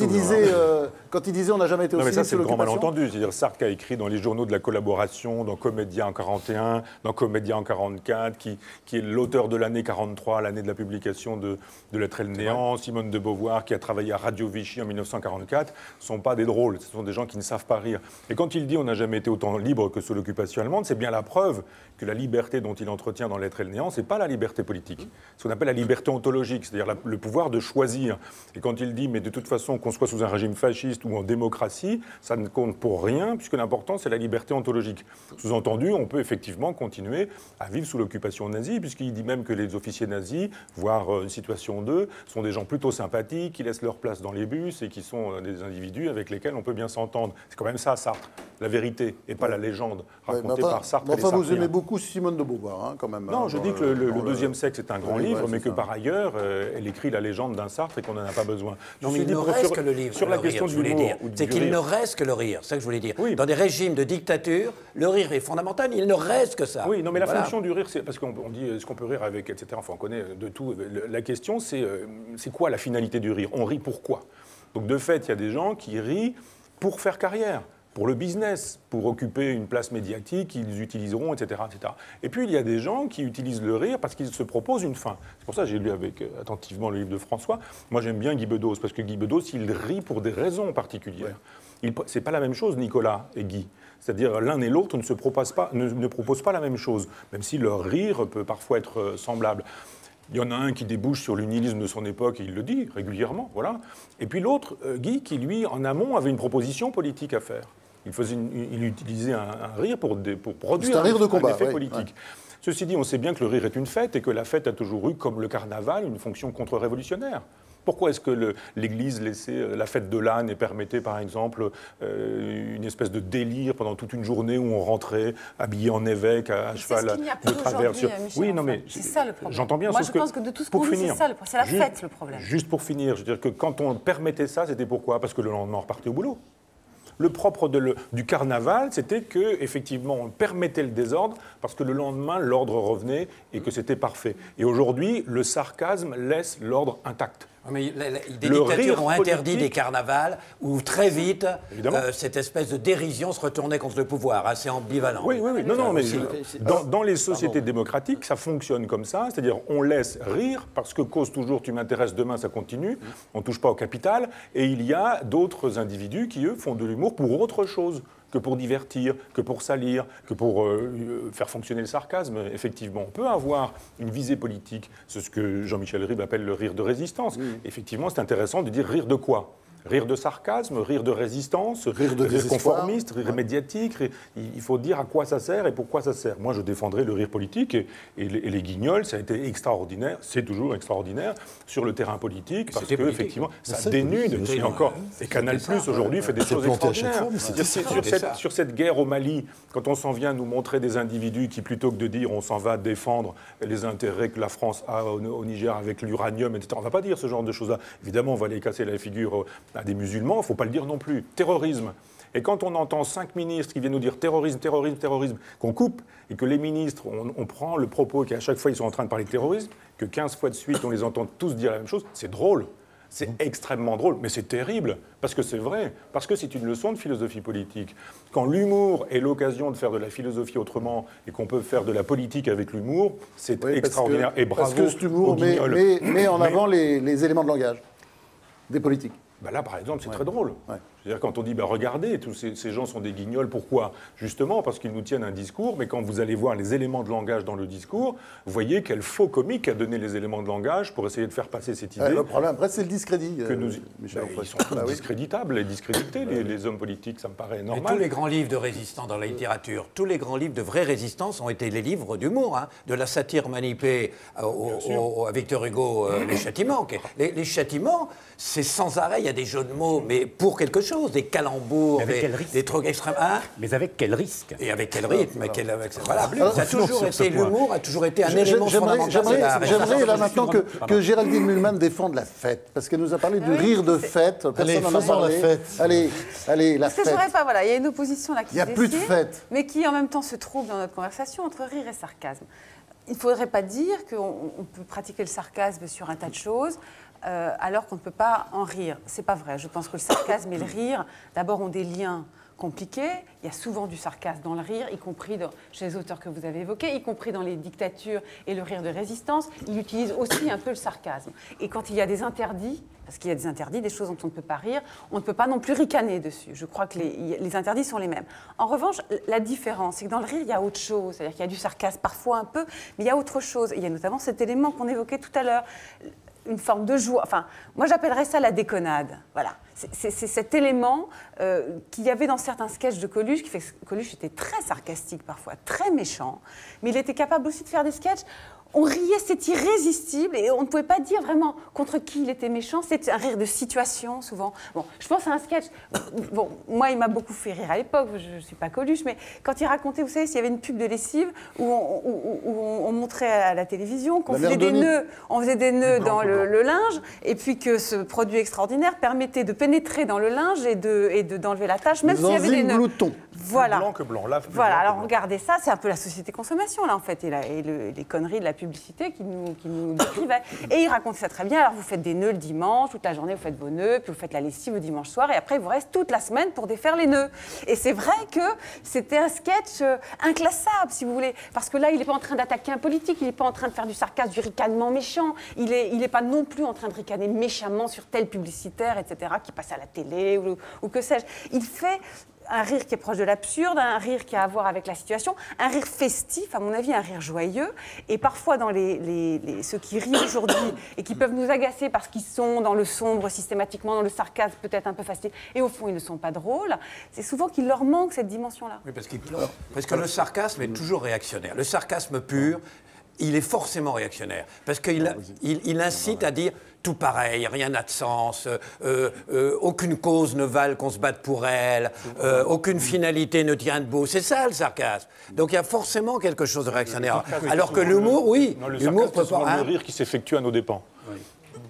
quand il disait on n'a jamais été aussi libre sous l'occupation. C'est le grand malentendu. C'est-à-dire Sartre qui a écrit dans les journaux de la collaboration, dans Comédia en 41, dans Comédia en 44, qui est l'auteur de l'année 43, l'année de la publication de L'être et le néant, Simone de Beauvoir qui a travaillé à Radio Vichy en 1944, ne sont pas des drôles, ce sont des gens qui ne savent pas rire. Et quand il dit on n'a jamais été autant libre que sous l'occupation allemande, c'est bien la preuve que la liberté dont il entretient dans L'être et le néant, ce n'est pas la liberté politique, ce qu'on appelle la liberté ontologique, c'est-à-dire le pouvoir de choisir. Et quand il dit mais de toute façon qu'on soit sous un régime fasciste ou en démocratie, ça ne compte pour rien puisque l'important c'est la liberté ontologique. Sous-entendu, on peut effectivement continuer à vivre sous l'occupation nazie puisqu'il dit même que les officiers nazis, voire une situation d'eux, sont des gens plutôt sympathiques, qui laissent leur place dans les bus et qui sont des individus avec lesquels on peut bien s'entendre. C'est quand même ça, Sartre, la vérité, et pas la légende racontée par Sartre. Enfin, vous aimez beaucoup Simone de Beauvoir, quand même. Non, je dis que le deuxième sexe est un grand livre, mais que par ailleurs, elle écrit la légende d'un Sartre et qu'on n'en a pas besoin. Non, mais il ne reste que le livre. Sur la question du l'humour, c'est qu'il ne reste que le rire, c'est ça que je voulais dire. Dans des régimes de dictature, le rire est fondamental, il ne reste que ça. Oui, non, mais la fonction du rire, c'est parce qu'on dit est-ce qu'on peut rire avec, etc. Enfin, on connaît de tout. La question, c'est quoi la finalité du rire? On rit pourquoi? Donc de fait, il y a des gens qui rient pour faire carrière, pour le business, pour occuper une place médiatique qu'ils utiliseront, etc., etc. Et puis il y a des gens qui utilisent le rire parce qu'ils se proposent une fin. C'est pour ça que j'ai lu attentivement le livre de François. Moi j'aime bien Guy Bedos, parce que Guy Bedos, il rit pour des raisons particulières. C'est pas la même chose, Nicolas et Guy. C'est-à-dire l'un et l'autre ne proposent pas la même chose, même si leur rire peut parfois être semblable. Il y en a un qui débouche sur l'unilisme de son époque, et il le dit régulièrement, voilà. Et puis l'autre, Guy, qui lui, en amont, avait une proposition politique à faire. Il utilisait un rire pour produire un effet politique. Ouais. Ceci dit, on sait bien que le rire est une fête, et que la fête a toujours eu, comme le carnaval, une fonction contre-révolutionnaire. Pourquoi est-ce que l'Église laissait la fête de l'âne et permettait, par exemple, une espèce de délire pendant toute une journée où on rentrait habillé en évêque, à cheval de travers sur... Oui, non, mais c'est ça le problème. J'entends bien. Moi, je pense que de tout ce qu'on dit, c'est ça, c'est la fête le problème. Juste pour finir, je veux dire que quand on permettait ça, c'était pourquoi? Parce que le lendemain, on repartait au boulot. Le propre du carnaval, c'était qu'effectivement, on permettait le désordre parce que le lendemain, l'ordre revenait et que c'était parfait. Et aujourd'hui, le sarcasme laisse l'ordre intact. Mais des dictatures ont interdit des carnavals où très vite, cette espèce de dérision se retournait contre le pouvoir. Hein, c'est ambivalent. Oui. Non, mais dans les sociétés démocratiques, ça fonctionne comme ça. C'est-à-dire, on laisse rire parce que cause toujours, tu m'intéresses, demain, ça continue. On ne touche pas au capital. Et il y a d'autres individus qui, eux, font de l'humour pour autre chose que pour divertir, que pour salir, que pour faire fonctionner le sarcasme. Effectivement, on peut avoir une visée politique. C'est ce que Jean-Michel Ribes appelle le rire de résistance. Effectivement, c'est intéressant de dire rire de quoi? Rire de sarcasme, rire de résistance, rire conformiste, rire médiatique. Il faut dire à quoi ça sert et pourquoi ça sert. Moi, je défendrai le rire politique et les Guignols, ça a été extraordinaire, c'est toujours extraordinaire sur le terrain politique parce que effectivement, ça dénude. Et encore, et Canal+ aujourd'hui fait des choses extraordinaires. Sur cette guerre au Mali, quand on s'en vient nous montrer des individus qui, plutôt que de dire on s'en va défendre les intérêts que la France a au Niger avec l'uranium, etc., on ne va pas dire ce genre de choses-là. Évidemment, on va les casser la figure à des musulmans, il ne faut pas le dire non plus. Terrorisme. Et quand on entend 5 ministres qui viennent nous dire terrorisme, terrorisme, terrorisme, qu'on coupe, et que les ministres, on prend le propos qu'à chaque fois ils sont en train de parler de terrorisme, que 15 fois de suite on les entend tous dire la même chose, c'est drôle. C'est extrêmement drôle, mais c'est terrible, parce que c'est vrai, parce que c'est une leçon de philosophie politique. Quand l'humour est l'occasion de faire de la philosophie autrement, et qu'on peut faire de la politique avec l'humour, c'est extraordinaire. Et bravo. Parce que cet humour met en avant les éléments de langage des politiques. Ben là, par exemple, c'est très drôle. Ouais. C'est-à-dire quand on dit, regardez, tous ces gens sont des guignols, pourquoi? Justement parce qu'ils nous tiennent un discours, mais quand vous allez voir les éléments de langage dans le discours, vous voyez quel faux comique a donné les éléments de langage pour essayer de faire passer cette idée. Le problème, après, c'est le discrédit. Ils sont tous discréditables et discrédités, les hommes politiques, ça me paraît normal. Mais tous les grands livres de résistants dans la littérature, tous les grands livres de vraie résistance ont été les livres d'humour, de la satire manipée à Victor Hugo, les châtiments. Les châtiments, c'est sans arrêt, il y a des jeux de mots, mais pour quelque chose. Des calembours, des trucs extrêmes. Mais avec quel risque? Et avec quel rythme? Voilà. Ça a toujours été l'humour, a toujours été un élément fondamental. J'aimerais là maintenant que Géraldine Mühlmann défende la fête, parce qu'elle nous a parlé du rire de fête. Allez, faisons la fête. Allez, la fête. Parce que je n'aurais pas, voilà, il y a une opposition là qui il n'y a plus de fête. Mais qui en même temps se trouve dans notre conversation entre rire et sarcasme. Il ne faudrait pas dire qu'on peut pratiquer le sarcasme sur un tas de choses. Alors qu'on ne peut pas en rire. C'est pas vrai. Je pense que le sarcasme et le rire, d'abord, ont des liens compliqués. Il y a souvent du sarcasme dans le rire, y compris chez les auteurs que vous avez évoqués, y compris dans les dictatures et le rire de résistance. Il utilise aussi un peu le sarcasme. Et quand il y a des interdits, parce qu'il y a des interdits, des choses dont on ne peut pas rire, on ne peut pas non plus ricaner dessus. Je crois que les interdits sont les mêmes. En revanche, la différence, c'est que dans le rire, il y a autre chose. C'est-à-dire qu'il y a du sarcasme parfois un peu, mais il y a autre chose. Et il y a notamment cet élément qu'on évoquait tout à l'heure, une forme de joie. Enfin, moi, j'appellerais ça la déconnade. Voilà. C'est cet élément qu'il y avait dans certains sketchs de Coluche, qui fait que Coluche était très sarcastique parfois, très méchant, mais il était capable aussi de faire des sketchs. On riait, c'est irrésistible, et on ne pouvait pas dire vraiment contre qui il était méchant. C'était un rire de situation, souvent. Bon, je pense à un sketch. Bon, moi, il m'a beaucoup fait rire à l'époque. Je ne suis pas Coluche, mais quand il racontait, vous savez, s'il y avait une pub de lessive où on montrait à la télévision qu'on faisait des nœuds. On faisait des nœuds dans le linge, et puis que ce produit extraordinaire permettait de pénétrer dans le linge et d'enlever la tache, même s'il y avait des nœuds. Voilà. Plus blanc que blanc. Là, voilà. Alors regardez ça, c'est un peu la société consommation là en fait, et les conneries de la publicité qui nous décrivait. Et il racontait ça très bien. Alors vous faites des nœuds le dimanche, toute la journée vous faites vos nœuds, puis vous faites la lessive le dimanche soir, et après il vous reste toute la semaine pour défaire les nœuds. Et c'est vrai que c'était un sketch inclassable, si vous voulez, parce que là il n'est pas en train d'attaquer un politique, il n'est pas en train de faire du sarcasme, du ricanement méchant, il n'est pas non plus en train de ricaner méchamment sur tel publicitaire, etc., qui passe à la télé ou que sais-je. Il fait un rire qui est proche de l'absurde, un rire qui a à voir avec la situation, un rire festif, à mon avis, un rire joyeux. Et parfois, dans ceux qui rient aujourd'hui et qui peuvent nous agacer parce qu'ils sont dans le sombre systématiquement, dans le sarcasme peut-être un peu facile, et au fond, ils ne sont pas drôles, c'est souvent qu'il leur manque cette dimension-là. Oui, parce que le sarcasme est toujours réactionnaire. Le sarcasme pur, il est forcément réactionnaire. Parce qu'il incite à dire tout pareil, rien n'a de sens, aucune cause ne vale qu'on se batte pour elle, aucune finalité ne tient debout. C'est ça le sarcasme. Donc il y a forcément quelque chose de réactionnaire. Alors que l'humour, oui. L'humour peut pas. Le rire qui s'effectue à nos dépens. Oui.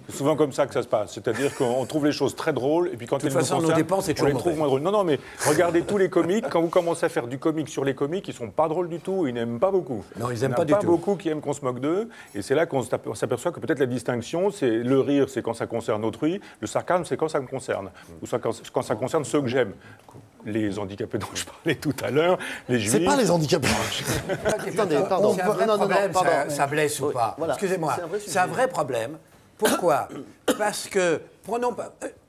C'est souvent comme ça que ça se passe. C'est-à-dire qu'on trouve les choses très drôles et puis quand elles nous concernent, on les trouve moins drôles. Non, mais regardez tous les comiques. Quand vous commencez à faire du comique sur les comiques, ils sont pas drôles du tout. Ils n'aiment pas beaucoup. Non, ils n'aiment pas du tout. Il n'y en a pas beaucoup qui aiment qu'on se moque d'eux. Et c'est là qu'on s'aperçoit que peut-être la distinction, c'est le rire, c'est quand ça concerne autrui. Le sarcasme, c'est quand ça me concerne. Ou quand ça concerne ceux que j'aime. Les handicapés dont je parlais tout à l'heure, les juifs... C'est pas les handicapés. Attendez, pardon. C'est un vrai problème, ça blesse ou pas. Voilà. Excusez-moi, c'est un vrai problème. Pourquoi ? Parce que,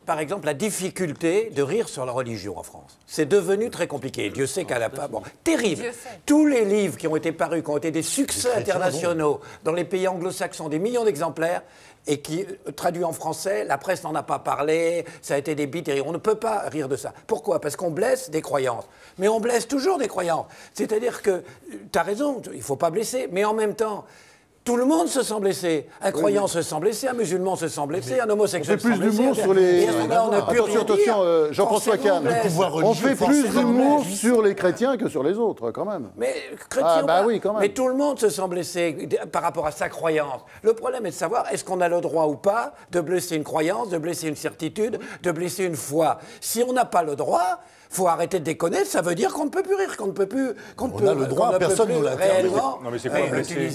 par exemple, la difficulté de rire sur la religion en France. C'est devenu très compliqué. Dieu sait qu'à la fin, bon, terrible. Tous les livres qui ont été parus, qui ont été des succès internationaux dans les pays anglo-saxons, des millions d'exemplaires, et qui, traduit en français, la presse n'en a pas parlé, ça a été des bites et on ne peut pas rire de ça. Pourquoi? Parce qu'on blesse des croyances. Mais on blesse toujours des croyances. C'est-à-dire que, tu as raison, il ne faut pas blesser, mais en même temps, tout le monde se sent blessé. Un croyant se sent blessé, un musulman se sent blessé, un homosexuel se sent blessé. On fait plus d'humour sur les... Attention, Jean-François Kahn. On fait plus d'humour sur les chrétiens que sur les autres, quand même. Mais chrétiens, oui, quand même. Mais tout le monde se sent blessé par rapport à sa croyance. Le problème est de savoir, est-ce qu'on a le droit ou pas de blesser une croyance, de blesser une certitude, de blesser une foi. Si on n'a pas le droit... faut arrêter de déconner, ça veut dire qu'on ne peut plus rire, qu'on ne peut plus... On a le droit, personne ne l'a réellement. Non mais c'est quoi blessé?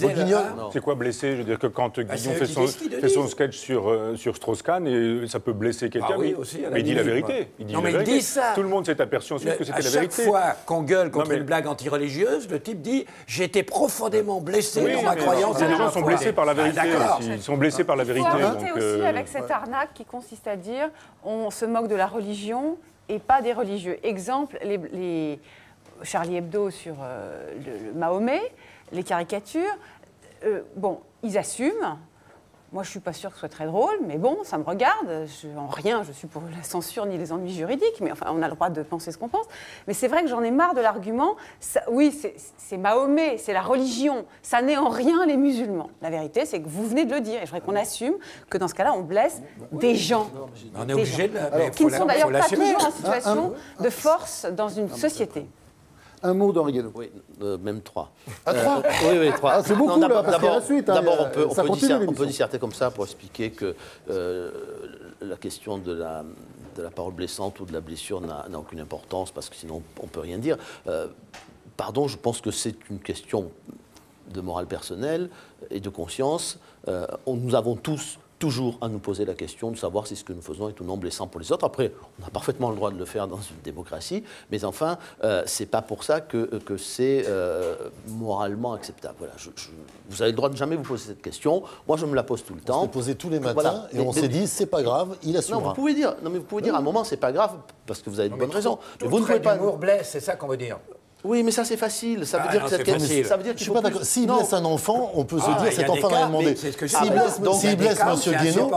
C'est quoi blessé? Je veux dire que quand Guillon fait son sketch sur Strauss-Kahn, et ça peut blesser quelqu'un, oui, aussi, mais il dit la vérité. Il dit la vérité. Il dit ça. Tout le monde s'est aperçu ensuite que c'était la vérité. À chaque fois qu'on gueule contre une blague anti-religieuse, le type dit « J'étais profondément blessé dans ma croyance ». Les gens sont blessés par la vérité. Ils sont blessés par la vérité. Il faut arrêter aussi avec cette arnaque qui consiste à dire on se moque de la religion et pas des religieux. Exemple, les Charlie Hebdo sur le Mahomet, les caricatures, bon, ils assument. Moi, je ne suis pas sûre que ce soit très drôle, mais bon, ça me regarde. En rien, je suis pour la censure ni les ennuis juridiques, mais enfin, on a le droit de penser ce qu'on pense. Mais c'est vrai que j'en ai marre de l'argument. Oui, c'est Mahomet, c'est la religion. Ça n'est en rien les musulmans. La vérité, c'est que vous venez de le dire. Et je voudrais qu'on assume que dans ce cas-là, on blesse des gens. On est obligé de... Qui ne sont d'ailleurs pas toujours en situation de force dans une société. Un mot d'Henri Guénaud. Oui, même 3. Ah, 3 Oui, 3. Ah, c'est beaucoup, là, parce qu'il y a la suite. D'abord, on peut disserter comme ça pour expliquer que la question de la parole blessante ou de la blessure n'a aucune importance, parce que sinon, on ne peut rien dire. Pardon, je pense que c'est une question de morale personnelle et de conscience. Nous avons tous toujours à nous poser la question de savoir si ce que nous faisons est ou non blessant pour les autres. Après, on a parfaitement le droit de le faire dans une démocratie, mais enfin, c'est pas pour ça que c'est moralement acceptable. Voilà, vous avez le droit de jamais vous poser cette question. Moi, je me la pose tout le temps. On s'est posé tous les matins et on s'est dit, c'est pas grave, il assumera. Non, vous pouvez dire, à un moment, c'est pas grave, parce que vous avez de bonnes raisons. Mais vous ne pouvez pas... L'humour blesse, c'est ça qu'on veut dire. Oui, mais ça c'est facile. Ça veut dire que ça veut dire qu'il faut pas d'accord. S'il blesse un enfant, on peut se dire cet enfant n'a rien demandé. S'il blesse Monsieur Guénaud,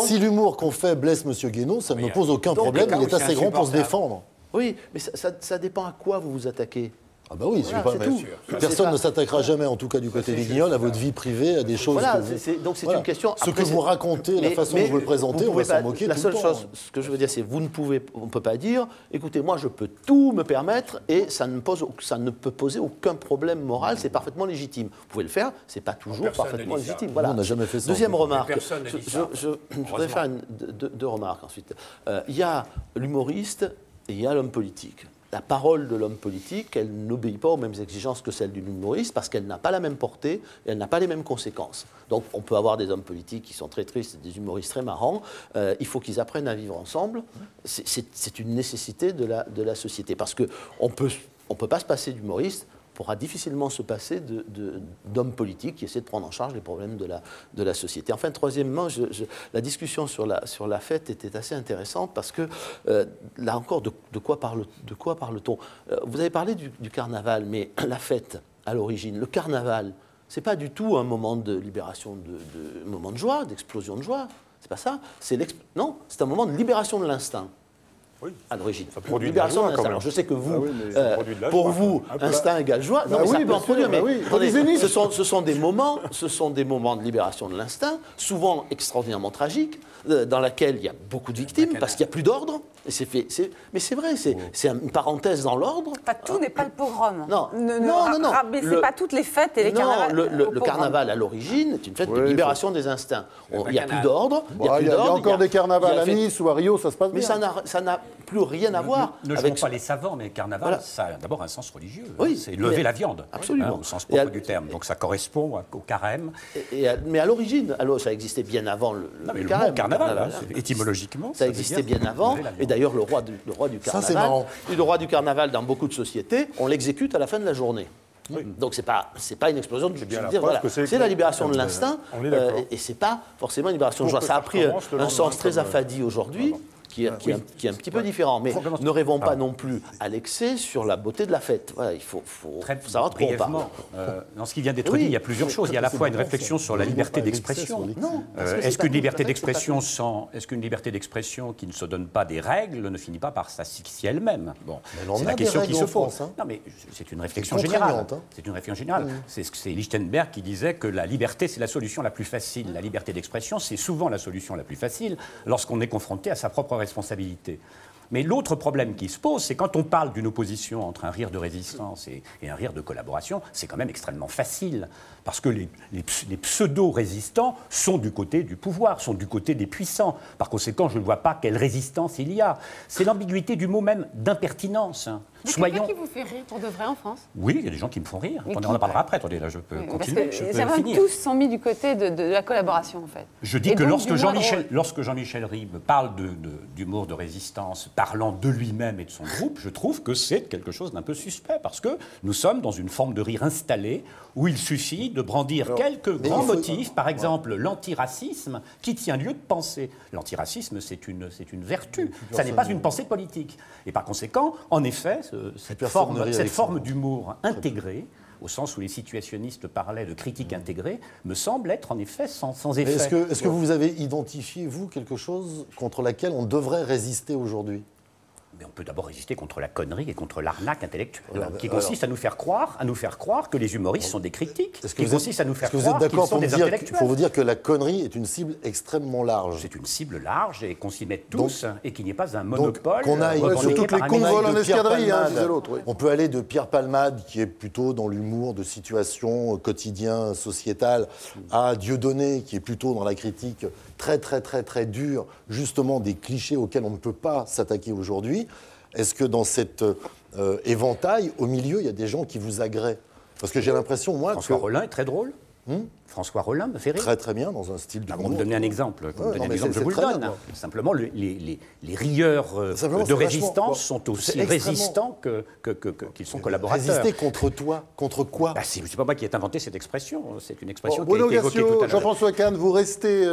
si l'humour qu'on fait blesse Monsieur Guénaud, ça ne me pose aucun problème. Il est assez grand pour se défendre. Oui, mais ça dépend à quoi vous vous attaquez. Ah bah oui, c'est tout. Personne ne s'attaquera jamais, en tout cas du côté des Guignols, à votre vie privée, à des choses. Voilà, donc c'est une question. Ce que vous racontez, la façon dont vous le présentez, on va s'en moquer. La seule chose, ce que je veux dire, c'est on ne peut pas dire, écoutez, moi je peux tout me permettre et ça ne peut poser aucun problème moral, c'est parfaitement légitime. Vous pouvez le faire, c'est pas toujours parfaitement légitime. Voilà. On n'a jamais fait ça. Deuxième remarque. Je voudrais faire deux remarques ensuite. Il y a l'humoriste et il y a l'homme politique. La parole de l'homme politique, elle n'obéit pas aux mêmes exigences que celle d'une humoriste parce qu'elle n'a pas la même portée et elle n'a pas les mêmes conséquences. Donc on peut avoir des hommes politiques qui sont très tristes, des humoristes très marrants. Il faut qu'ils apprennent à vivre ensemble. C'est une nécessité de la société parce qu'on peut pas se passer d'humoriste. Pourra difficilement se passer d'hommes politiques qui essaient de prendre en charge les problèmes de la société. Enfin, troisièmement, la discussion sur la fête était assez intéressante parce que, là encore, de quoi parle-t-on? Vous avez parlé du carnaval, mais la fête, à l'origine, le carnaval, c'est pas du tout un moment de libération, un moment de joie, d'explosion de joie. C'est pas ça. Non, c'est un moment de libération de l'instinct. Oui. À l'origine. Ça produit libération de l'instinct. Alors, je sais que vous, pour vous, instinct égale joie. Non, mais ça peut en produire. Mais ce sont des moments de libération de l'instinct, souvent extraordinairement tragiques, dans laquelle il y a beaucoup de victimes parce qu'il n'y a plus d'ordre. Mais c'est vrai, c'est une parenthèse dans l'ordre. Enfin, tout n'est pas le pogrom. Non. C'est pas toutes les fêtes et les carnavals. Le carnaval, à l'origine, est une fête de libération des instincts. Il n'y a plus d'ordre. Il y a encore des carnavals à Nice ou à Rio, ça se passe bien. Mais ça n'a plus rien à voir. Ne jouons pas les savants, mais le carnaval, ça a d'abord un sens religieux. Oui, c'est lever la viande. Absolument. Au sens propre du terme. Donc ça correspond au carême. Mais à l'origine, ça existait bien avant le carême. Le carnaval, étymologiquement. Ça existait bien avant. Et d'ailleurs, le roi du carnaval, dans beaucoup de sociétés, on l'exécute à la fin de la journée. Oui. Donc c'est pas une explosion de c'est la libération de l'instinct et c'est pas forcément une libération de joie. Ça a pris un sens très affadi aujourd'hui. qui est un petit peu différent. Mais ne rêvons pas non plus à l'excès sur la beauté de la fête. Voilà, il faut savoir de quoi on parle. Dans ce qui vient d'être dit, il y a plusieurs choses. Il y a à la fois une réflexion sur la liberté d'expression. Est-ce qu'une liberté d'expression qui ne se donne pas des règles ne finit pas par s'asphyxier elle-même? Bon, c'est la question qui se pose. Non, mais c'est une réflexion générale. C'est une réflexion générale. C'est Lichtenberg qui disait que la liberté, c'est la solution la plus facile. La liberté d'expression, c'est souvent la solution la plus facile lorsqu'on est confronté à sa propre responsabilité. Mais l'autre problème qui se pose, c'est quand on parle d'une opposition entre un rire de résistance et un rire de collaboration, c'est quand même extrêmement facile. Parce que les pseudo-résistants sont du côté du pouvoir, sont du côté des puissants. Par conséquent, je ne vois pas quelle résistance il y a. C'est l'ambiguïté du mot même d'impertinence. Il y a quelqu'un qui vous fait rire pour de vrai en France? Oui, il y a des gens qui me font rire. On en parlera après. Attendez, là, je peux continuer. Tous sont mis du côté de la collaboration, en fait. Je dis que lorsque Jean-Michel Ribes parle d'humour de résistance, parlant de lui-même et de son groupe, je trouve que c'est quelque chose d'un peu suspect, parce que nous sommes dans une forme de rire installée, où il suffit de brandir quelques grands motifs, par exemple l'antiracisme, qui tient lieu de pensée. L'antiracisme, c'est une vertu, ça n'est pas une pensée politique. Et par conséquent, en effet, cette forme d'humour intégré, au sens où les situationnistes parlaient de critique intégrée, me semble être en effet sans effet. Est-ce que vous avez identifié, vous, quelque chose contre laquelle on devrait résister aujourd'hui? Mais on peut d'abord résister contre la connerie et contre l'arnaque intellectuelle, qui consiste à nous faire croire que les humoristes sont des critiques, qui consiste à nous faire croire qu'ils sont des intellectuels. Pour vous dire que la connerie est une cible extrêmement large. C'est une cible large et qu'on s'y mette tous, et qu'il n'y ait pas un monopole. Qu'on aille sur toutes les convols en escadrille, disait l'autre. On peut aller de Pierre Palmade, qui est plutôt dans l'humour de situation quotidien, sociétal, à Dieudonné, qui est plutôt dans la critique très dure, justement des clichés auxquels on ne peut pas s'attaquer aujourd'hui. Est-ce que dans cet éventail, au milieu, il y a des gens qui vous agréent? Parce que j'ai l'impression, moi... François Rollin est très drôle. François Rollin me fait rire. Très bien, dans un style de... Vous me donnez un exemple. Je vous le donne. Simplement, les rieurs de résistance sont aussi résistants qu'ils sont collaborateurs. Résister contre toi? Contre quoi? C'est pas moi qui ai inventé cette expression. C'est une expression qui a été évoquée tout à l'heure. Jean-François Kahn, vous restez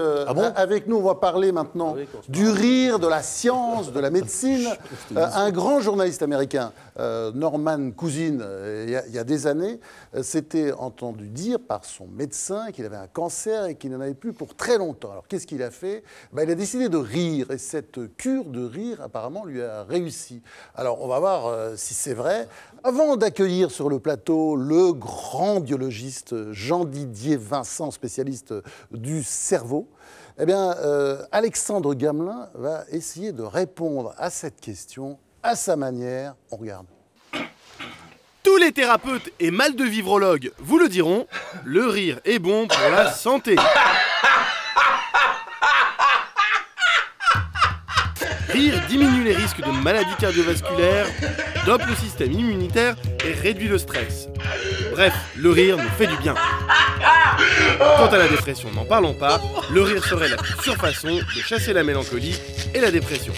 avec nous. On va parler maintenant du rire, de la science, de la médecine. Un grand journaliste américain, Norman Cousine, il y a des années, s'était entendu dire par son médecin qu'il avait un cancer et qu'il n'en avait plus pour très longtemps. Alors qu'est-ce qu'il a fait? Il a décidé de rire, et cette cure de rire apparemment lui a réussi. Alors on va voir si c'est vrai. Avant d'accueillir sur le plateau le grand biologiste Jean-Didier Vincent, spécialiste du cerveau, Alexandre Gamelin va essayer de répondre à cette question à sa manière. On regarde. Tous les thérapeutes et mal-de-vivrologues vous le diront, le rire est bon pour la santé. Rire diminue les risques de maladies cardiovasculaires, dope le système immunitaire et réduit le stress. Bref, le rire nous fait du bien. Quant à la dépression, n'en parlons pas, le rire serait la plus sûre façon de chasser la mélancolie et la dépression.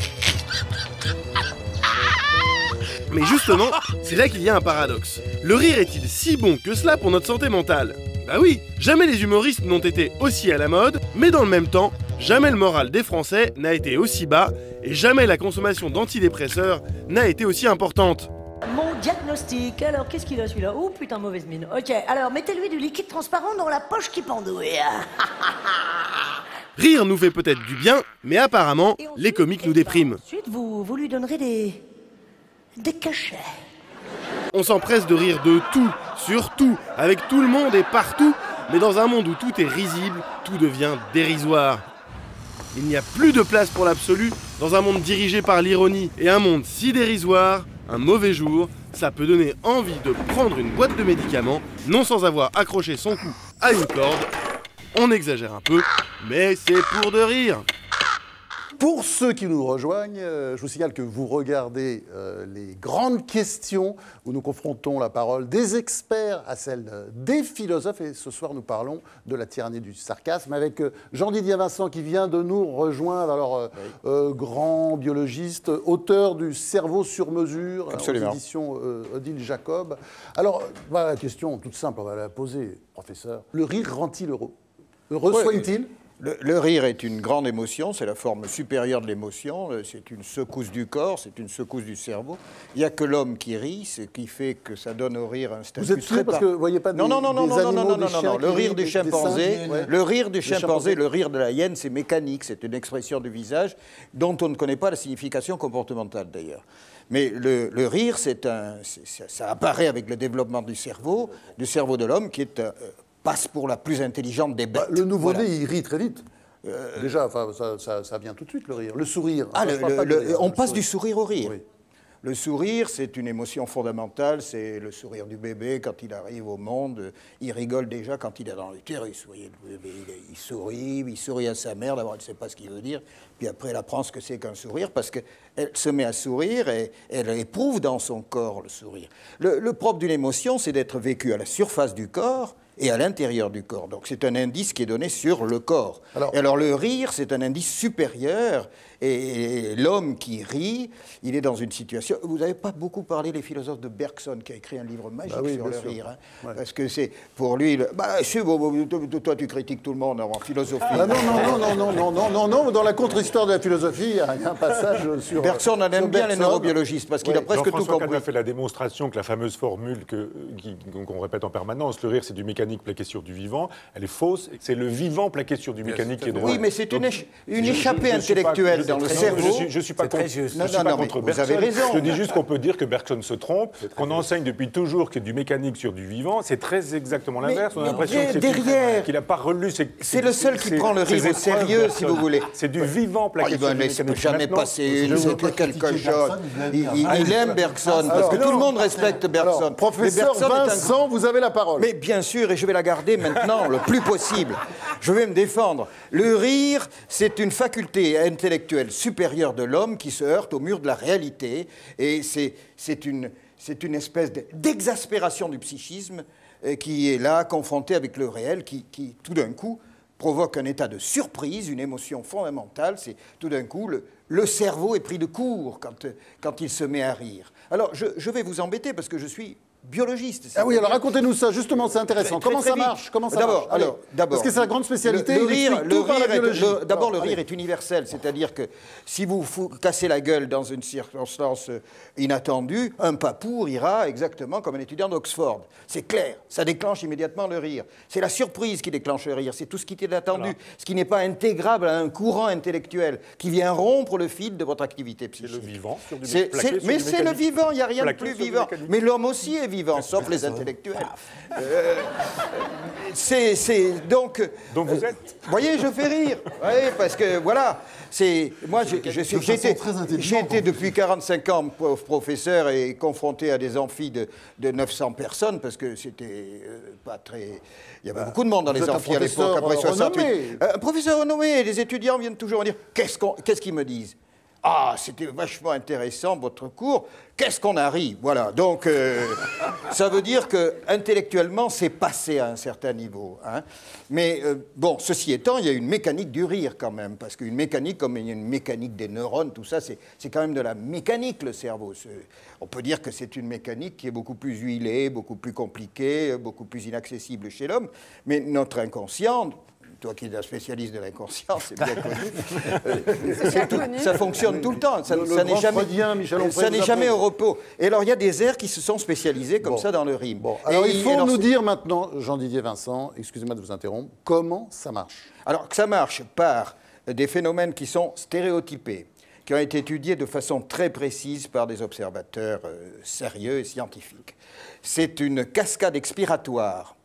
Mais justement, c'est là qu'il y a un paradoxe. Le rire est-il si bon que cela pour notre santé mentale? Bah oui, jamais les humoristes n'ont été aussi à la mode, mais dans le même temps, jamais le moral des Français n'a été aussi bas, et jamais la consommation d'antidépresseurs n'a été aussi importante. Mon diagnostic, alors qu'est-ce qu'il a celui-là? Oh putain, mauvaise mine. Ok, alors mettez-lui du liquide transparent dans la poche qui pendouille. Rire nous fait peut-être du bien, mais apparemment, les comiques nous dépriment. Ensuite, vous lui donnerez des cachets. On s'empresse de rire de tout, sur tout, avec tout le monde et partout, mais dans un monde où tout est risible, tout devient dérisoire. Il n'y a plus de place pour l'absolu dans un monde dirigé par l'ironie. Et un monde si dérisoire, un mauvais jour, ça peut donner envie de prendre une boîte de médicaments, non sans avoir accroché son cou à une corde. On exagère un peu, mais c'est pour de rire. Pour ceux qui nous rejoignent, je vous signale que vous regardez les grandes questions où nous confrontons la parole des experts à celle des philosophes. Et ce soir, nous parlons de la tyrannie du sarcasme avec Jean-Didier Vincent qui vient de nous rejoindre. Alors, grand biologiste, auteur du Cerveau sur mesure, aux éditions Odile Jacob. Alors, voilà la question toute simple, on va la poser, professeur. Le rire rend-il heureux? Heureux soigne-t-il? Le rire est une grande émotion, c'est la forme supérieure de l'émotion, c'est une secousse du corps, c'est une secousse du cerveau. Il n'y a que l'homme qui rit, ce qui fait que ça donne au rire un statut Vous êtes sûr parce que vous voyez pas non, le rire du chimpanzé, le rire du chimpanzé, le rire de la hyène, c'est mécanique, c'est une expression du visage dont on ne connaît pas la signification comportementale d'ailleurs. Mais le rire, ça apparaît avec le développement du cerveau de l'homme qui est passe pour la plus intelligente des bêtes. Le nouveau-né, il rit très vite. Déjà, ça vient tout de suite, le rire. Le sourire. On passe du sourire au rire. Oui. Le sourire, c'est une émotion fondamentale. C'est le sourire du bébé quand il arrive au monde. Il rigole déjà quand il est dans l'utérus. Le bébé, il sourit à sa mère. D'abord, elle ne sait pas ce qu'il veut dire. Puis après, elle apprend ce que c'est qu'un sourire parce qu'elle se met à sourire et elle éprouve dans son corps le sourire. Le propre d'une émotion, c'est d'être vécu à la surface du corps et à l'intérieur du corps. Donc c'est un indice qui est donné sur le corps. Alors le rire, c'est un indice supérieur. Et l'homme qui rit, il est dans une situation... Vous n'avez pas beaucoup parlé, les philosophes, de Bergson, qui a écrit un livre magique sur le rire. Hein, ouais. Parce que c'est, pour lui... toi, tu critiques tout le monde en philosophie. Non, dans la contre-histoire de la philosophie, il y a un passage sur... Bergson en aime bien les neurobiologistes, parce qu'il a presque tout compris. Jean-François a fait la démonstration que la fameuse formule qu'on répète en permanence, le rire, c'est du mécanique plaqué sur du vivant, elle est fausse, c'est le vivant plaqué sur du mécanique qui est drôle. Oui, mais c'est une échappée intellectuelle dans le cerveau. Je ne suis pas contre Bergson. Vous avez raison. Je dis juste qu'on peut dire que Bergson se trompe, qu'on enseigne depuis toujours qu'il y a du mécanique sur du vivant. C'est très exactement l'inverse. On a l'impression qu'il n'a pas relu. C'est le seul qui prend le rire au sérieux, si vous voulez. C'est du vivant plaqué sur du mécanique. Ça ne peut jamais passer c'était quelque chose. Il aime Bergson, parce que tout le monde respecte Bergson. Professeur Vincent, vous avez la parole. Mais bien sûr, et je vais la garder maintenant le plus possible. Je vais me défendre. Le rire, c'est une faculté intellectuelle supérieure de l'homme qui se heurte au mur de la réalité. Et c'est une espèce d'exaspération du psychisme qui est là, confrontée avec le réel, qui tout d'un coup, provoque un état de surprise, une émotion fondamentale. C'est tout d'un coup, le cerveau est pris de court quand il se met à rire. Alors, je vais vous embêter parce que je suis biologiste. Ah oui, alors racontez-nous ça, justement, c'est intéressant. Comment ça marche? D'abord, parce que c'est la grande spécialité. Le rire est universel, c'est-à-dire que si vous cassez la gueule dans une circonstance inattendue, un papou rira exactement comme un étudiant d'Oxford. C'est clair, ça déclenche immédiatement le rire. C'est la surprise qui déclenche le rire, c'est tout ce qui était attendu, ce qui n'est pas intégrable à un courant intellectuel qui vient rompre le fil de votre activité psychique. C'est le vivant. Mais c'est le vivant, il n'y a rien de plus vivant. Mais l'homme aussi est vivant, sauf les intellectuels. Donc vous êtes. Vous voyez, je fais rire. Oui, parce que voilà, moi j'ai été depuis 45 ans professeur et confronté à des amphis de 900 personnes parce que c'était pas très. Il y avait beaucoup de monde dans les amphis à l'époque après 68. Un professeur renommé, les étudiants viennent toujours me dire qu'est-ce qu'ils me disent? Ah, c'était vachement intéressant, votre cours. Qu'est-ce qu'on a ri? Voilà. Donc, ça veut dire qu'intellectuellement, c'est passé à un certain niveau. Hein. Mais, bon, ceci étant, il y a une mécanique du rire quand même. Parce qu'une mécanique, comme il y a une mécanique des neurones, tout ça, c'est quand même de la mécanique, le cerveau. On peut dire que c'est une mécanique qui est beaucoup plus huilée, beaucoup plus compliquée, beaucoup plus inaccessible chez l'homme. Mais notre inconscient... Toi qui es un spécialiste de l'inconscient, c'est bien connu. Ça fonctionne tout le temps. Ça n'est jamais au repos. Et alors, il y a des airs qui se sont spécialisés comme ça dans le rime. Bon. Alors, il faut nous dire maintenant, Jean-Didier Vincent, excusez-moi de vous interrompre, comment ça marche? Alors, ça marche par des phénomènes qui sont stéréotypés, qui ont été étudiés de façon très précise par des observateurs sérieux et scientifiques. C'est une cascade expiratoire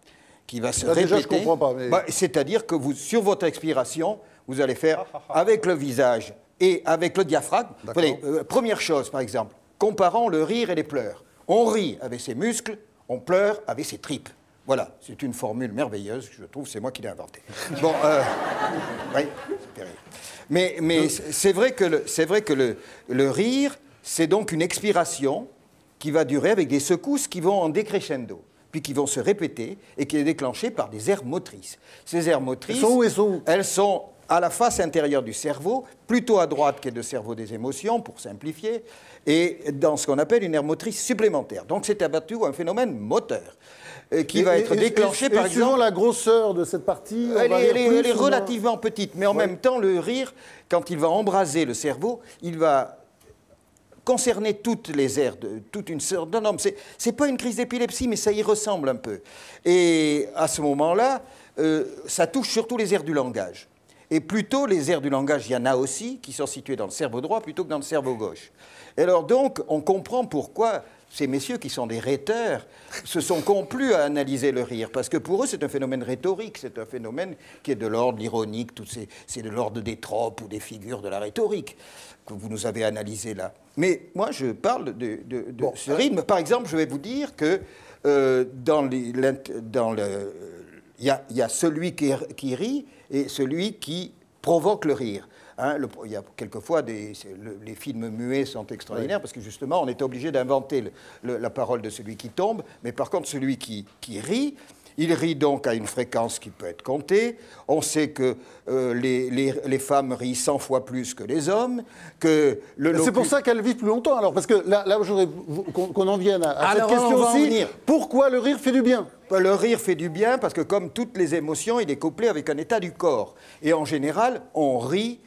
qui va se répéter. Déjà, je comprends pas. Mais... c'est-à-dire que sur votre expiration, vous allez faire avec le visage et avec le diaphragme. Première chose, par exemple, comparons le rire et les pleurs. On rit avec ses muscles, on pleure avec ses tripes. Voilà, c'est une formule merveilleuse, je trouve, c'est moi qui l'ai inventée. Bon, oui, c'est terrible. Mais c'est vrai que le rire, c'est donc une expiration qui va durer avec des secousses qui vont en décrescendo, puis qui vont se répéter et qui est déclenchée par des aires motrices. Ces aires motrices, elles sont où? Elles sont à la face intérieure du cerveau, plutôt à droite qui est le cerveau des émotions, pour simplifier, et dans ce qu'on appelle une aire motrice supplémentaire. Donc c'est abattu un phénomène moteur qui va être déclenché par exemple... Suivant la grosseur de cette partie, elle est relativement petite, mais en même temps, le rire, quand il va embraser le cerveau, il va concerner toutes les aires, toute une sorte d'un homme. C'est pas une crise d'épilepsie, mais ça y ressemble un peu. Et à ce moment-là, ça touche surtout les aires du langage. Et plutôt, les aires du langage, il y en a aussi, qui sont situées dans le cerveau droit plutôt que dans le cerveau gauche. Et alors donc, on comprend pourquoi ces messieurs qui sont des rhéteurs se sont complus à analyser le rire, parce que pour eux, c'est un phénomène rhétorique, c'est un phénomène qui est de l'ordre ironique, c'est de l'ordre des tropes ou des figures de la rhétorique que vous nous avez analysé là. Mais moi, je parle de ce rythme. Par exemple, je vais vous dire que il y a celui qui rit et celui qui provoque le rire. Hein, il y a quelquefois les films muets sont extraordinaires parce que justement on est obligé d'inventer la parole de celui qui tombe, mais par contre celui qui rit, il rit donc à une fréquence qui peut être comptée. On sait que les femmes rient 100 fois plus que les hommes. C'est pour ça qu'elles vivent plus longtemps alors, parce que là je voudrais qu'on en vienne à cette question aussi. Pourquoi le rire fait du bien ? Le rire fait du bien parce que comme toutes les émotions, il est couplé avec un état du corps. Et en général, on rit.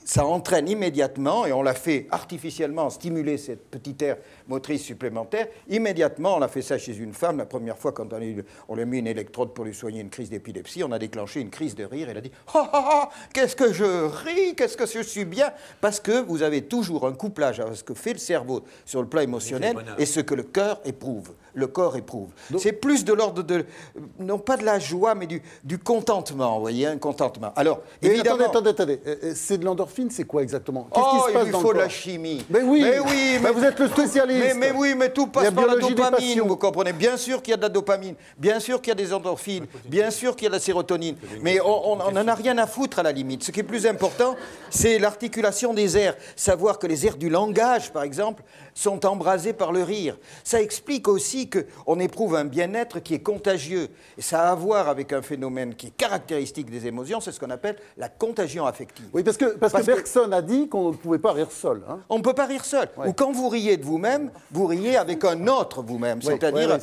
Ça entraîne immédiatement, et on l'a fait artificiellement stimuler cette petite aire motrice supplémentaire. Immédiatement, on a fait ça chez une femme. La première fois, quand on lui a mis une électrode pour lui soigner une crise d'épilepsie, on a déclenché une crise de rire. Elle a dit « Ah, ah, ah, qu'est-ce que je ris, qu'est-ce que je suis bien !» Parce que vous avez toujours un couplage à ce que fait le cerveau sur le plan émotionnel et ce que le cœur éprouve. Le corps éprouve. C'est plus de l'ordre non pas de la joie, mais du contentement, vous voyez, un contentement. Alors, évidemment... Attendez, c'est de l'endorphine, c'est quoi exactement? Qu'est-ce qui se passe dans le corps? Il faut de la chimie. Mais oui, mais vous êtes le spécialiste. Mais oui, mais tout passe par la dopamine, vous comprenez. Bien sûr qu'il y a de la dopamine, bien sûr qu'il y a des endorphines, bien sûr qu'il y a de la sérotonine, mais on n'en a rien à foutre à la limite. Ce qui est plus important, c'est l'articulation des aires. Savoir que les aires du langage, par exemple, sont embrasées par le rire. Ça explique aussi qu'on éprouve un bien-être qui est contagieux. Et ça a à voir avec un phénomène qui est caractéristique des émotions, c'est ce qu'on appelle la contagion affective. Oui, parce que Bergson a dit qu'on ne pouvait pas rire seul. Hein. On ne peut pas rire seul. Ouais. Ou quand vous riez de vous-même, vous riez avec un autre vous-même. Oui, c'est-à-dire,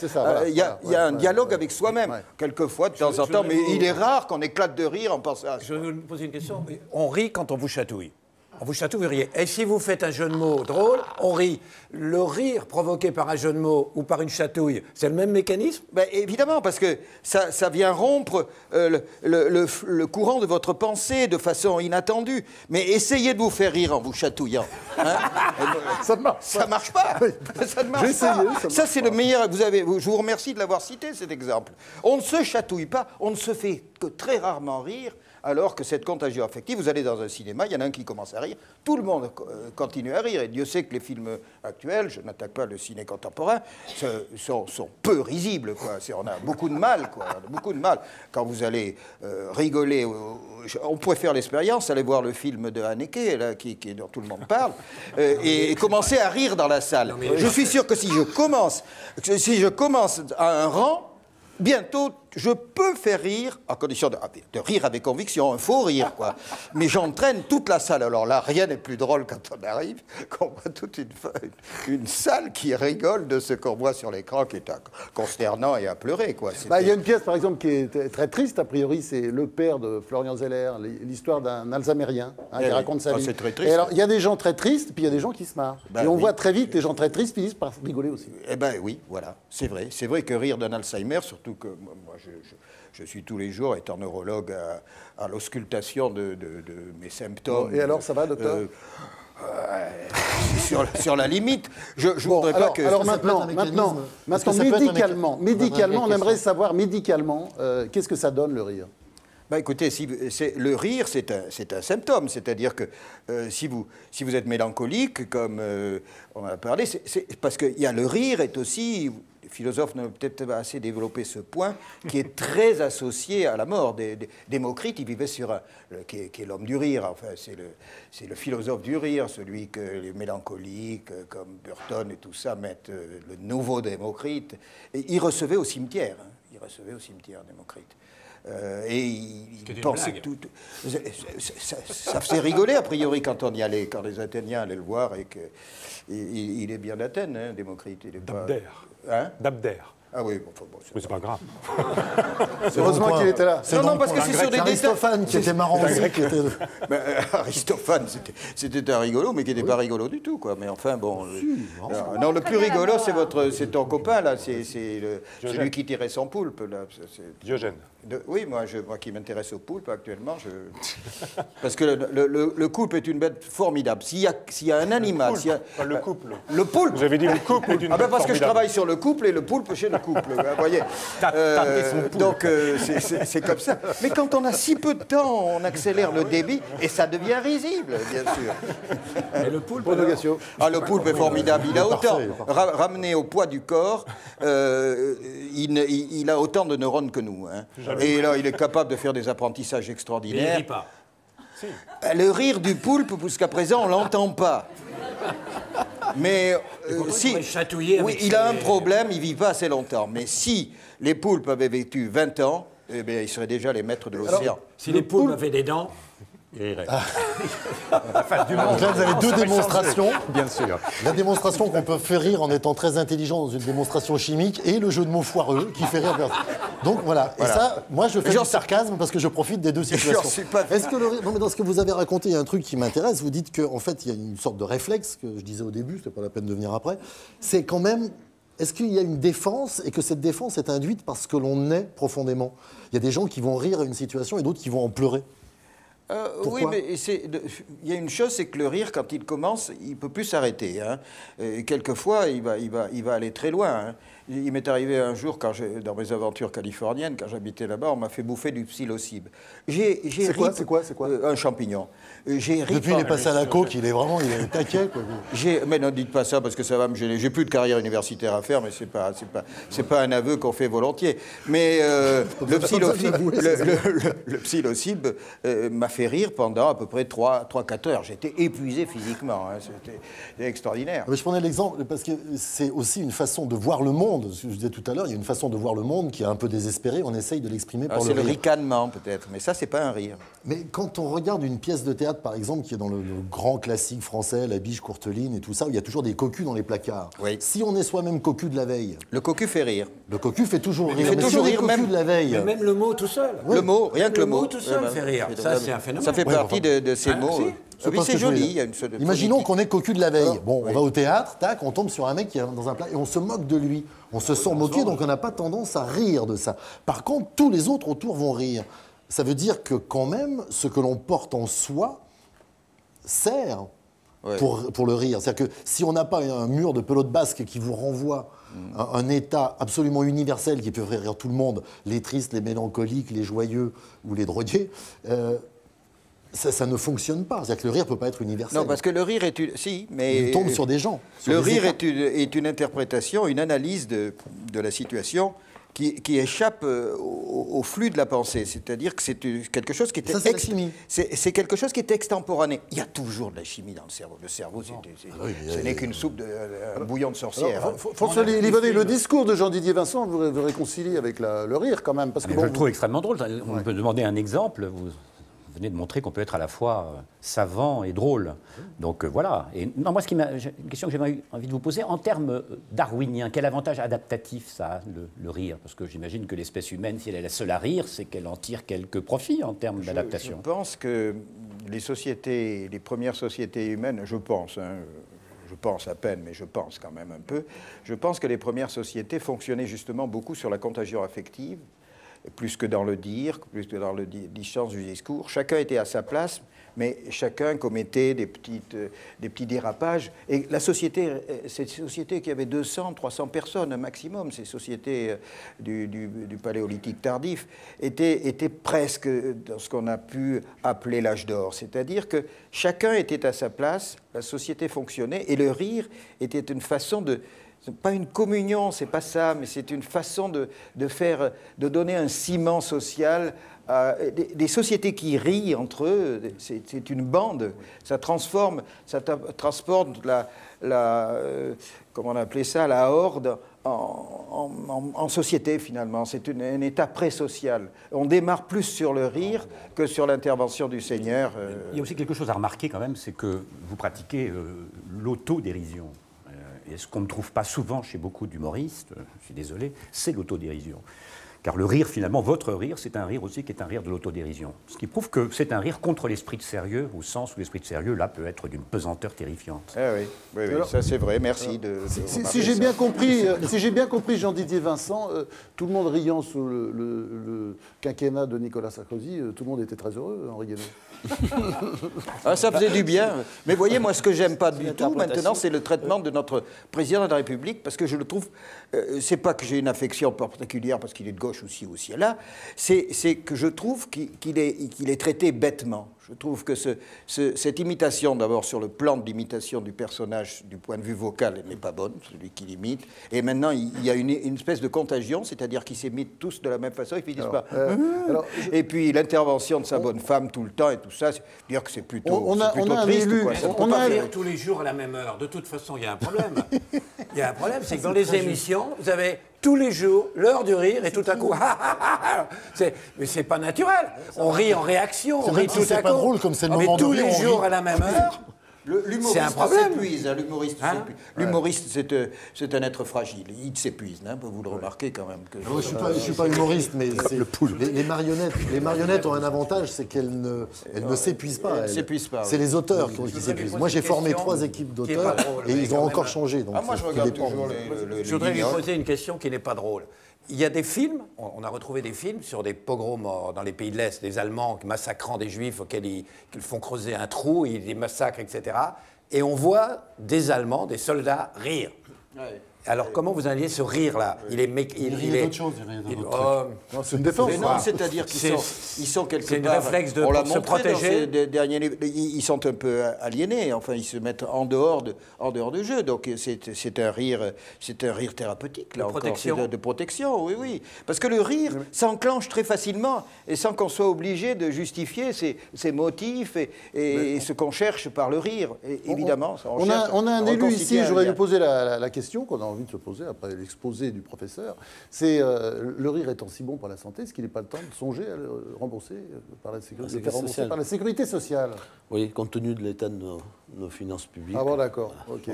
il y a un dialogue avec soi-même, quelquefois, de temps en temps, mais il est rare qu'on éclate de rire en pensant à ça. Je vais vous poser une question. On rit quand on vous chatouille. On vous chatouille, vous riez. Et si vous faites un jeu de mots drôle, on rit. Le rire provoqué par un jeu de mots ou par une chatouille, c'est le même mécanisme? Ben, évidemment, parce que ça vient rompre le courant de votre pensée de façon inattendue. Mais essayez de vous faire rire en vous chatouillant. Hein. Ça ne marche pas. Ça marche pas. Ça ne marche pas. Ça, c'est le meilleur. Je vous remercie de l'avoir cité, cet exemple. On ne se chatouille pas, on ne se fait que très rarement rire. Alors que cette contagion affective, vous allez dans un cinéma, il y en a un qui commence à rire, tout le monde continue à rire. Et Dieu sait que les films actuels, je n'attaque pas le ciné contemporain, sont peu risibles, quoi. On a beaucoup de mal, quoi. Beaucoup de mal. Quand vous allez rigoler, on pourrait faire l'expérience, aller voir le film de Haneke, là, dont tout le monde parle, et commencer à rire dans la salle. Je suis sûr que si je commence à un rang, bientôt, je peux faire rire, à condition de rire avec conviction, un faux rire, quoi. Mais j'entraîne toute la salle. Alors là, rien n'est plus drôle quand on arrive, qu'on voit toute une salle qui rigole de ce qu'on voit sur l'écran, qui est consternant et à pleurer, quoi. Il y a une pièce, par exemple, qui est très triste, a priori, c'est Le Père de Florian Zeller, l'histoire d'un Alzheimerien, qui raconte sa vie. C'est très triste. Et alors, il y a des gens très tristes, puis il y a des gens qui se marrent. Et on voit très vite les gens très tristes finissent par rigoler aussi. Eh bien oui, voilà, c'est vrai. C'est vrai que rire d'un Alzheimer, surtout que moi, je suis tous les jours, étant neurologue, à l'auscultation de mes symptômes. Bon, et alors, ça va, docteur sur la limite. Je voudrais pas que... Alors maintenant, médicalement, on aimerait savoir, médicalement, qu'est-ce que ça donne, le rire? Bah écoutez, le rire, c'est un symptôme. C'est-à-dire que si vous êtes mélancolique, comme on en a parlé, c'est parce qu'il y a le rire est aussi... Les philosophes n'ont peut-être pas assez développé ce point, qui est très associé à la mort. Démocrite, il vivait qui est l'homme du rire. Enfin, c'est le philosophe du rire, celui que les mélancoliques, comme Burton et tout ça, mettent le nouveau Démocrite. Et il recevait au cimetière. Il recevait au cimetière, Démocrite. Et il pensait tout. Ça faisait rigoler, a priori, quand on y allait, quand les Athéniens allaient le voir, et qu'il est bien d'Athènes, hein, Démocrite. D'Abder. Hein D'Abder. Ah oui, bon, mais c'est pas grave. Heureusement qu'il était là. Non, parce que c'est sur des détails. Aristophane qui était marrant aussi. Aristophane, c'était un rigolo, mais qui n'était pas rigolo du tout, quoi. Mais enfin, bon. Non, le plus rigolo, c'est ton copain, là. C'est celui qui tirait son poulpe, là. Diogène. Oui, moi qui m'intéresse au poulpe actuellement, parce que le poulpe est une bête formidable. S'il y a un animal... Le couple. Le poulpe. Vous avez dit le couple est une bête parce formidable. que je travaille sur le couple et le poulpe chez le couple. Vous voyez. Donc c'est comme ça. Mais quand on a si peu de temps, on accélère le débit et ça devient risible, bien sûr. Et le poulpe, le poulpe est formidable. Il a autant, ramené au poids du corps, il a autant de neurones que nous. Hein. Et là, il est capable de faire des apprentissages extraordinaires. Mais il rit pas. Si. Le rire du poulpe, jusqu'à présent, on l'entend pas. Mais si, oui, il a un problème, il ne vit pas assez longtemps. Mais si les poulpes avaient vécu 20 ans, eh bien, ils seraient déjà les maîtres de l'océan. Si les poulpes avaient des dents, ils riraient. Donc là, vous avez deux démonstrations. Bien sûr. La démonstration qu'on peut faire rire en étant très intelligent dans une démonstration chimique et le jeu de mots foireux qui fait rire personne. Donc voilà. Et ça, moi, je fais du sarcasme parce que je profite des deux situations. Est-ce que non, mais dans ce que vous avez raconté, il y a un truc qui m'intéresse. Vous dites qu'en fait, il y a une sorte de réflexe que je disais au début, c'était pas la peine de venir après. C'est quand même. Est-ce qu'il y a une défense et que cette défense est induite parce que l'on est profondément? Il y a des gens qui vont rire à une situation et d'autres qui vont en pleurer. Oui, mais il y a une chose, c'est que le rire, quand il commence, il ne peut plus s'arrêter. Hein. Quelquefois, il va aller très loin. Hein. Il m'est arrivé un jour, dans mes aventures californiennes, quand j'habitais là-bas, on m'a fait bouffer du psilocybe. C'est quoi Un champignon. Depuis, il est passé à la coke, il est taquet. Mais ne dites pas ça parce que ça va me gêner. J'ai plus de carrière universitaire à faire, mais c'est pas un aveu qu'on fait volontiers. Mais le psilocybe m'a fait rire pendant à peu près 3-4 heures. J'étais épuisé physiquement. Hein. C'était extraordinaire. Mais je prenais l'exemple parce que c'est aussi une façon de voir le monde. Je disais tout à l'heure, il y a une façon de voir le monde qui est un peu désespérée. On essaye de l'exprimer par le rire. C'est le ricanement peut-être, mais ça, c'est pas un rire. Mais quand on regarde une pièce de théâtre, par exemple, qui est dans le grand classique français, La Biche, Courteline et tout ça, où il y a toujours des cocus dans les placards. Oui. Si on est soi-même cocu de la veille... Le cocu fait rire. Le cocu fait toujours rire. Il fait toujours rire, même de la veille. Mais même le mot tout seul. Oui. Le mot, rien que le mot. tout seul fait rire. Ça, c'est un phénomène. Ça fait partie de ces mots. Oui, c'est joli. Imaginons qu'on est cocu de la veille. Bon, on va au théâtre, tac, on tombe sur un mec qui est dans un plat et on se moque de lui. On se sent moqué, donc on n'a pas tendance à rire de ça. Par contre, tous les autres autour vont rire. Ça veut dire que quand même, ce que l'on porte en soi sert pour le rire. C'est-à-dire que si on n'a pas un mur de pelote basque qui vous renvoie un état absolument universel qui peut faire rire tout le monde, les tristes, les mélancoliques, les joyeux ou les drogués, ça ne fonctionne pas. C'est-à-dire que le rire ne peut pas être universel. Non, parce que le rire est il tombe sur des gens. Le rire est une interprétation, une analyse de la situation qui échappe au flux de la pensée. C'est-à-dire que c'est quelque chose qui est... Ça, c'est la chimie. C'est quelque chose qui est extemporané. Il y a toujours de la chimie dans le cerveau. Le cerveau, ce n'est qu'une soupe, un bouillon de sorcière. François Livonnet, le discours de Jean-Didier Vincent vous réconcilie avec le rire quand même. Parce que je le trouve extrêmement drôle. On peut demander un exemple. Vous venez de montrer qu'on peut être à la fois savant et drôle. Donc voilà. Et non, moi, une question que j'avais envie de vous poser, en termes darwiniens, quel avantage adaptatif ça a, le rire? Parce que j'imagine que l'espèce humaine, si elle est la seule à rire, c'est qu'elle en tire quelques profits en termes d'adaptation. Je pense que les premières sociétés humaines, je pense à peine, mais je pense quand même un peu, je pense que les premières sociétés fonctionnaient justement beaucoup sur la contagion affective, plus que dans le dire, plus que dans le distance du discours. Chacun était à sa place, mais chacun commettait des petits dérapages. Et la société, cette société qui avait 200, 300 personnes, un maximum, ces sociétés du paléolithique tardif, étaient presque dans ce qu'on a pu appeler l'âge d'or. C'est-à-dire que chacun était à sa place, la société fonctionnait, et le rire était une façon de... pas une communion, c'est pas ça, mais c'est une façon de donner un ciment social des sociétés qui rient entre eux, c'est une bande. Ça transporte comment on appelait ça, la horde en société finalement. C'est un état pré-social. On démarre plus sur le rire que sur l'intervention du Seigneur. Il y a aussi quelque chose à remarquer quand même, c'est que vous pratiquez l'autodérision. Et ce qu'on ne trouve pas souvent chez beaucoup d'humoristes, je suis désolé, c'est l'autodérision. Car le rire, finalement, votre rire, c'est un rire aussi qui est un rire de l'autodérision. Ce qui prouve que c'est un rire contre l'esprit de sérieux, au sens où l'esprit de sérieux, là, peut être d'une pesanteur terrifiante. Oui, alors, ça c'est vrai, merci si j'ai bien compris, Jean-Didier Vincent, tout le monde riant sous le quinquennat de Nicolas Sarkozy, tout le monde était très heureux, Henri Guénaud. Ça faisait du bien. Mais voyez, moi, ce que j'aime pas du tout maintenant, c'est le traitement de notre président de la République, parce que je le trouve, c'est pas que j'ai une affection particulière parce qu'il est de gauche aussi là, c'est que je trouve qu'il est traité bêtement. Je trouve que cette imitation, d'abord sur le plan de l'imitation du personnage du point de vue vocal, elle n'est pas bonne, celui qui l'imite. Et maintenant, il y a une espèce de contagion, c'est-à-dire qu'ils s'imitent tous de la même façon, ils finissent par... Et puis l'intervention de sa bonne femme tout le temps et tout ça, dire que c'est plutôt triste. On peut pas rire tous les jours à la même heure. De toute façon, il y a un problème. Il y a un problème, c'est que dans les émissions, vous avez tous les jours l'heure du rire et tout à coup, mais c'est pas naturel. On rit en réaction, on rit tout à coup. C'est pas drôle comme c'est le moment de tous rire. les jours à la même heure. C'est un problème. L'humoriste, c'est un être fragile. Il s'épuise. Vous le remarquez quand même. Je ne suis pas humoriste, mais les marionnettes ont un avantage, c'est qu'elles ne s'épuisent pas. C'est les auteurs qui s'épuisent. Moi, j'ai formé 3 équipes d'auteurs et ils ont encore changé. Moi, je regarde toujours Je voudrais lui poser une question qui n'est pas drôle. Il y a des films, on a retrouvé des films sur des pogroms dans les pays de l'Est, des Allemands massacrant des Juifs auxquels ils font creuser un trou, ils les massacrent, etc. Et on voit des Allemands, des soldats rire. Ouais. Alors, comment vous alliez ce rire-là? Il rit d'autre chose, c'est une défense. Non, c'est-à-dire qu'ils sont quelque part... C'est une réflexe de se protéger. Ils sont un peu aliénés, enfin, ils se mettent en dehors du jeu. Donc, c'est un rire thérapeutique, là, de protection, oui. Parce que le rire s'enclenche très facilement, et sans qu'on soit obligé de justifier ses motifs et ce qu'on cherche par le rire. Et, évidemment, on a un élu ici, j'aurais lui posé la question qu'on a envie de se poser après l'exposé du professeur, c'est le rire étant si bon pour la santé, est-ce qu'il n'est pas le temps de songer à le rembourser par la sécurité sociale? Oui, compte tenu de l'état de nos finances publiques. Ah bon, d'accord. Okay.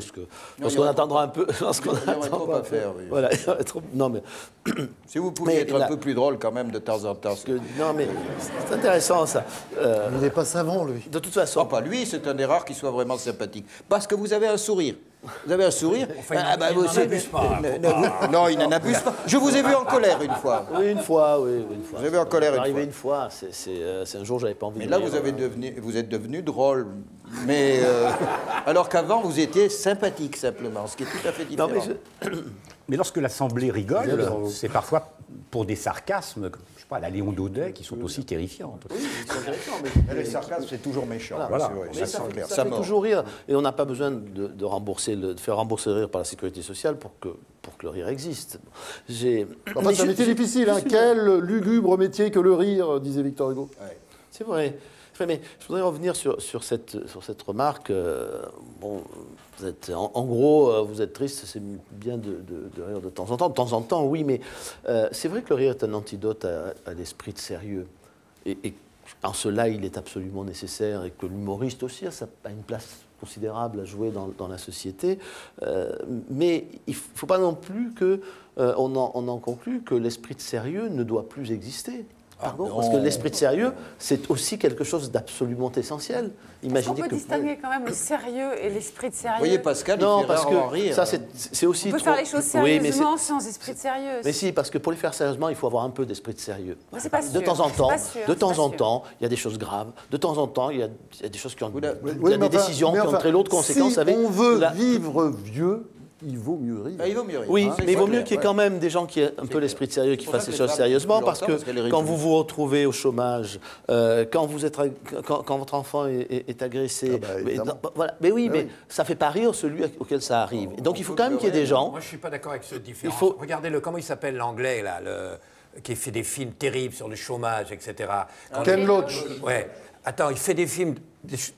Parce qu'on attendra un peu. Il y aurait trop à faire. Oui. Voilà, non, mais... Si vous pouviez être un peu plus drôle quand même de temps en temps. Non, mais c'est intéressant ça. Il n'est pas savant, lui. De toute façon. Pas lui, c'est un des rares qui soit vraiment sympathique. Parce que vous avez un sourire. Vous avez un sourire. Enfin, il n'en abuse pas. Non, il n'en abuse pas. Je vous ai vu en colère une fois. Oui, une fois. Vous avez en colère une fois. C'est un jour, j'avais pas envie de. Mais là, vous êtes devenu drôle. Mais alors qu'avant, vous étiez sympathique simplement, ce qui est tout à fait différent. Non, mais lorsque l'Assemblée rigole, c'est parfois pour des sarcasmes, je sais pas, la Léon Daudet, qui sont aussi terrifiantes. Oui, ils sont terrifiants, mais les sarcasmes, c'est toujours méchant. Voilà. Mais ça fait toujours rire. Et on n'a pas besoin de faire rembourser le rire par la sécurité sociale pour que le rire existe. C'est un métier difficile. Quel lugubre métier que le rire, disait Victor Hugo. Ouais. C'est vrai. Mais je voudrais revenir sur cette remarque. Vous êtes, en gros, vous êtes triste, c'est bien de rire de temps en temps. De temps en temps, oui, mais c'est vrai que le rire est un antidote à l'esprit de sérieux. Et en cela, il est absolument nécessaire et que l'humoriste aussi a une place considérable à jouer dans la société. Mais il ne faut pas non plus qu'on en conclue que l'esprit de sérieux ne doit plus exister. Parce que l'esprit de sérieux, c'est aussi quelque chose d'absolument essentiel. Imaginez on peut distinguer quand même le sérieux et l'esprit de sérieux. Vous voyez, Pascal, non, il fait parce que rire. Ça, c'est aussi on peut faire les choses sérieusement sans esprit de sérieux. Mais si, parce que pour les faire sérieusement, il faut avoir un peu d'esprit de sérieux. C'est pas sûr. De temps en temps, il y a des choses graves. De temps en temps, il y a des choses qui ont des décisions qui ont très lourdes conséquences. Si on veut vivre vieux, il vaut mieux rire. Il vaut mieux rire. Oui, mais il vaut mieux qu'il y ait quand même des gens qui aient un peu l'esprit de sérieux, qui fassent les choses sérieusement, parce que quand vous vous retrouvez au chômage, quand votre enfant est agressé, mais oui, mais ça fait pas rire celui auquel ça arrive. Et donc il faut quand même qu'il y ait des gens. Moi, je suis pas d'accord avec ce différence. Regardez-le, comment il s'appelle l'anglais là, qui fait des films terribles sur le chômage, etc. Ken Loach. Ouais. Attends, il fait des films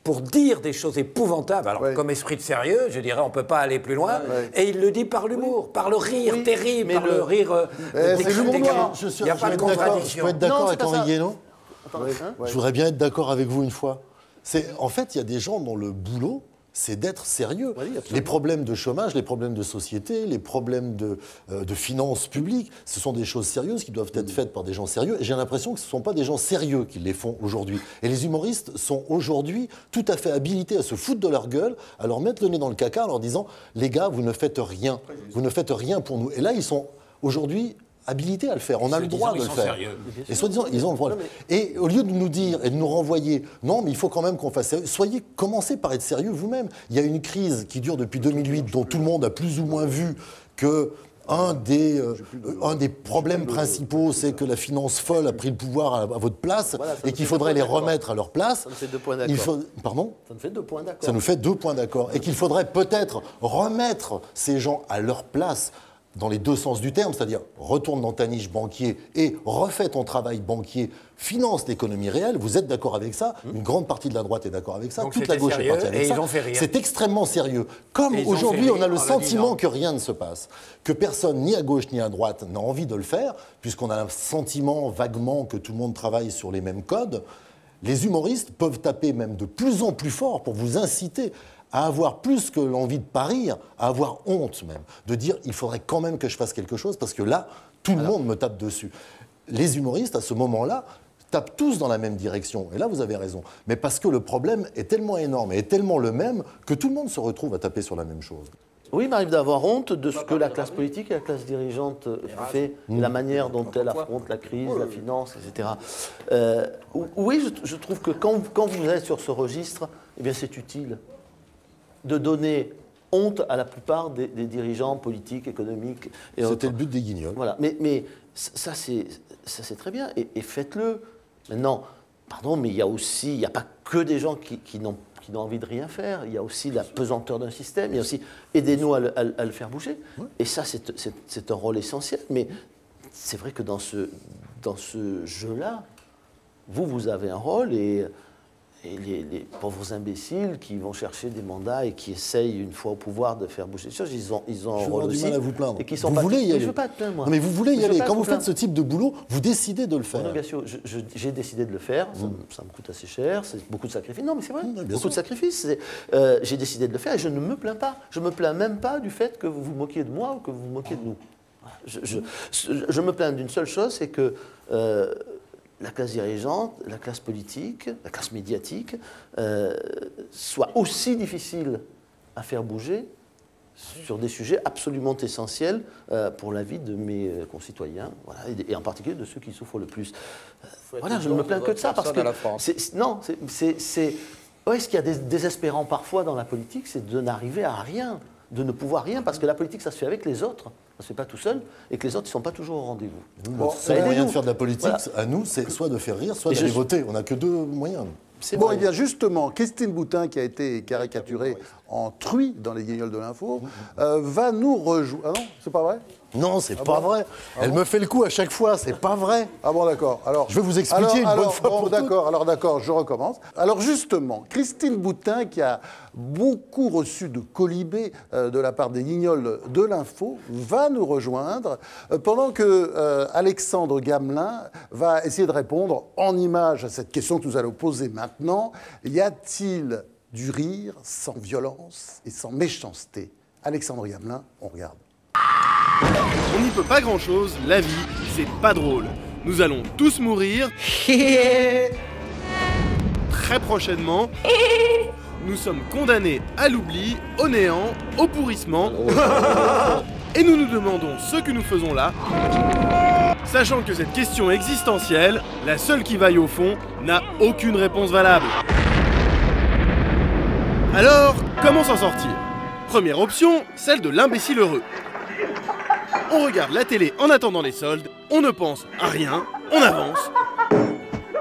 pour dire des choses épouvantables. Alors, comme esprit de sérieux, je dirais, on ne peut pas aller plus loin. Et il le dit par l'humour, par le rire terrible, par le rire... c'est l'humour noir. Il n'y a pas de contradiction. Je peux être d'accord avec Henri Guénaud. Je voudrais bien être d'accord avec vous une fois. En fait, il y a des gens dont le boulot, c'est d'être sérieux. Oui, les problèmes de chômage, les problèmes de société, les problèmes de finances publiques, ce sont des choses sérieuses qui doivent être faites par des gens sérieux. Et j'ai l'impression que ce ne sont pas des gens sérieux qui les font aujourd'hui. Et les humoristes sont aujourd'hui tout à fait habilités à se foutre de leur gueule, à leur mettre le nez dans le caca en leur disant « Les gars, vous ne faites rien. Vous ne faites rien pour nous. » Et là, ils sont aujourd'hui habilités à le faire. On a le droit de le faire. Et soi-disant, ils ont le droit. Et au lieu de nous dire et de nous renvoyer, non, mais il faut quand même qu'on fasse sérieux, commencez par être sérieux vous-même. Il y a une crise qui dure depuis 2008, dont tout le monde a plus ou moins vu que un des problèmes principaux, c'est que la finance folle a pris le pouvoir à votre place et qu'il faudrait les remettre à leur place. Ça nous fait 2 points d'accord. Pardon ? Ça nous fait 2 points d'accord. Ça nous fait 2 points d'accord. Et qu'il faudrait peut-être remettre ces gens à leur place dans les 2 sens du terme, c'est-à-dire retourne dans ta niche banquier et refais ton travail banquier, finance l'économie réelle. Vous êtes d'accord avec ça? Une grande partie de la droite est d'accord avec ça. Donc toute la gauche est partie avec ça. C'est extrêmement sérieux. Comme aujourd'hui, on a le sentiment que rien ne se passe, que personne, ni à gauche ni à droite, n'a envie de le faire, puisqu'on a un sentiment vaguement que tout le monde travaille sur les mêmes codes, les humoristes peuvent taper même de plus en plus fort pour vous inciter à avoir plus que l'envie de pas rire, à avoir honte même, de dire il faudrait quand même que je fasse quelque chose parce que là, tout le monde me tape dessus. Les humoristes, à ce moment-là, tapent tous dans la même direction. Et là, vous avez raison. Mais parce que le problème est tellement énorme et est tellement le même que tout le monde se retrouve à taper sur la même chose. Oui, il m'arrive d'avoir honte de ce que la classe politique et la classe dirigeante fait, la manière dont elle affronte la crise, la finance, etc. Oui, je trouve que quand vous êtes sur ce registre, eh bien, c'est utile de donner honte à la plupart des dirigeants politiques, économiques. C'était le but des Guignols. Voilà. Mais ça, c'est très bien. Et faites-le. Maintenant, pardon, mais il n'y a pas que des gens qui n'ont envie de rien faire. Il y a aussi la pesanteur d'un système. Il y a aussi aidez-nous à le faire bouger. Ouais. Et ça, c'est un rôle essentiel. Mais c'est vrai que dans ce jeu-là, vous avez un rôle et les pauvres imbéciles qui vont chercher des mandats et qui essayent, une fois au pouvoir, de faire bouger les choses, ils ont un rôle aussi. Je du mal à vous plaindre. Et qui sont vous voulez y aller. Je ne veux pas te plaindre, moi. Non, mais vous voulez y aller. Quand vous faites ce type de boulot, vous décidez de le faire. Non, bien sûr, j'ai décidé de le faire. Ça me coûte assez cher, c'est beaucoup de sacrifices. Non, mais c'est vrai, beaucoup de sacrifices. J'ai décidé de le faire et je ne me plains pas. Je ne me plains même pas du fait que vous vous moquiez de moi ou que vous vous moquiez de nous. Je me plains d'une seule chose, c'est que la classe dirigeante, la classe politique, la classe médiatique soit aussi difficile à faire bouger sur des sujets absolument essentiels pour la vie de mes concitoyens, voilà, et en particulier de ceux qui souffrent le plus. Voilà, je ne me plains que de ça, parce que ce qu'il y a des désespérant parfois dans la politique, c'est de n'arriver à rien, de ne pouvoir rien, parce que la politique, ça se fait avec les autres. Ça ne se fait pas tout seul, et que les autres ne sont pas toujours au rendez-vous. Le seul moyen de faire de la politique, à nous, c'est soit de faire rire, soit d'aller voter. On n'a que 2 moyens. Bon, et bien justement, Christine Boutin, qui a été caricaturée en truie dans les Guignols de l'info, va nous rejoindre. Ah non, c'est pas vrai? Non, c'est pas vrai. Elle me fait le coup à chaque fois, c'est pas vrai. Ah bon, d'accord. Alors, je vais vous expliquer une bonne fois pour d'accord. Alors d'accord, je recommence. Alors justement, Christine Boutin, qui a beaucoup reçu de colibés de la part des Guignols de l'info, va nous rejoindre pendant que Alexandre Gamelin va essayer de répondre en images à cette question que nous allons poser maintenant. Y a-t-il du rire sans violence et sans méchanceté? Alexandre Gamelin, on regarde. On n'y peut pas grand-chose, la vie, c'est pas drôle. Nous allons tous mourir. Très prochainement. Nous sommes condamnés à l'oubli, au néant, au pourrissement. Et nous nous demandons ce que nous faisons là, sachant que cette question existentielle, la seule qui vaille au fond, n'a aucune réponse valable. Alors, comment s'en sortir? Première option, celle de l'imbécile heureux. On regarde la télé en attendant les soldes, on ne pense à rien, on avance,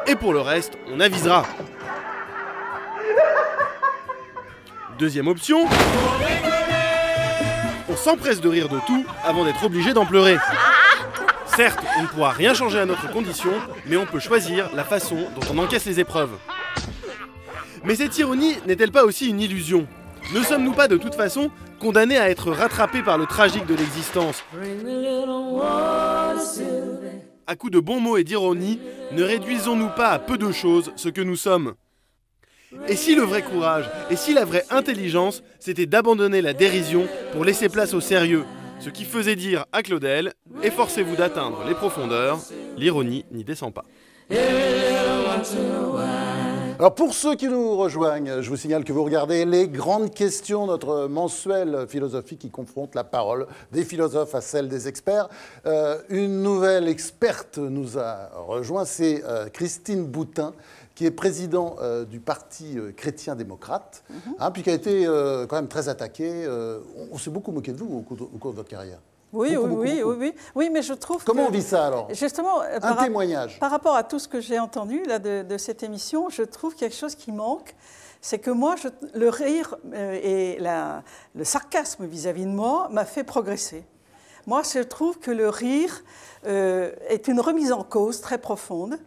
et pour le reste, on avisera. Deuxième option, on s'empresse de rire de tout avant d'être obligé d'en pleurer. Certes, on ne pourra rien changer à notre condition, mais on peut choisir la façon dont on encaisse les épreuves. Mais cette ironie n'est-elle pas aussi une illusion? Ne sommes-nous pas de toute façon condamnés à être rattrapés par le tragique de l'existence? À coups de bons mots et d'ironie, ne réduisons-nous pas à peu de choses ce que nous sommes? Et si le vrai courage, et si la vraie intelligence, c'était d'abandonner la dérision pour laisser place au sérieux, ce qui faisait dire à Claudel « Efforcez-vous d'atteindre les profondeurs, l'ironie n'y descend pas ». Alors pour ceux qui nous rejoignent, je vous signale que vous regardez Les Grandes Questions, notre mensuel philosophique qui confronte la parole des philosophes à celle des experts. Une nouvelle experte nous a rejoint, c'est Christine Boutin, qui est président du Parti chrétien-démocrate, puis qui a été quand même très attaqué. On s'est beaucoup moqué de vous au cours de votre carrière. Oui, oui, mais je trouve Comment on vit ça alors? Justement, témoignage. Par rapport à tout ce que j'ai entendu là, de cette émission, je trouve quelque chose qui manque. C'est que moi, le rire et le sarcasme vis-à-vis de moi m'a fait progresser. Moi, je trouve que le rire est une remise en cause très profonde.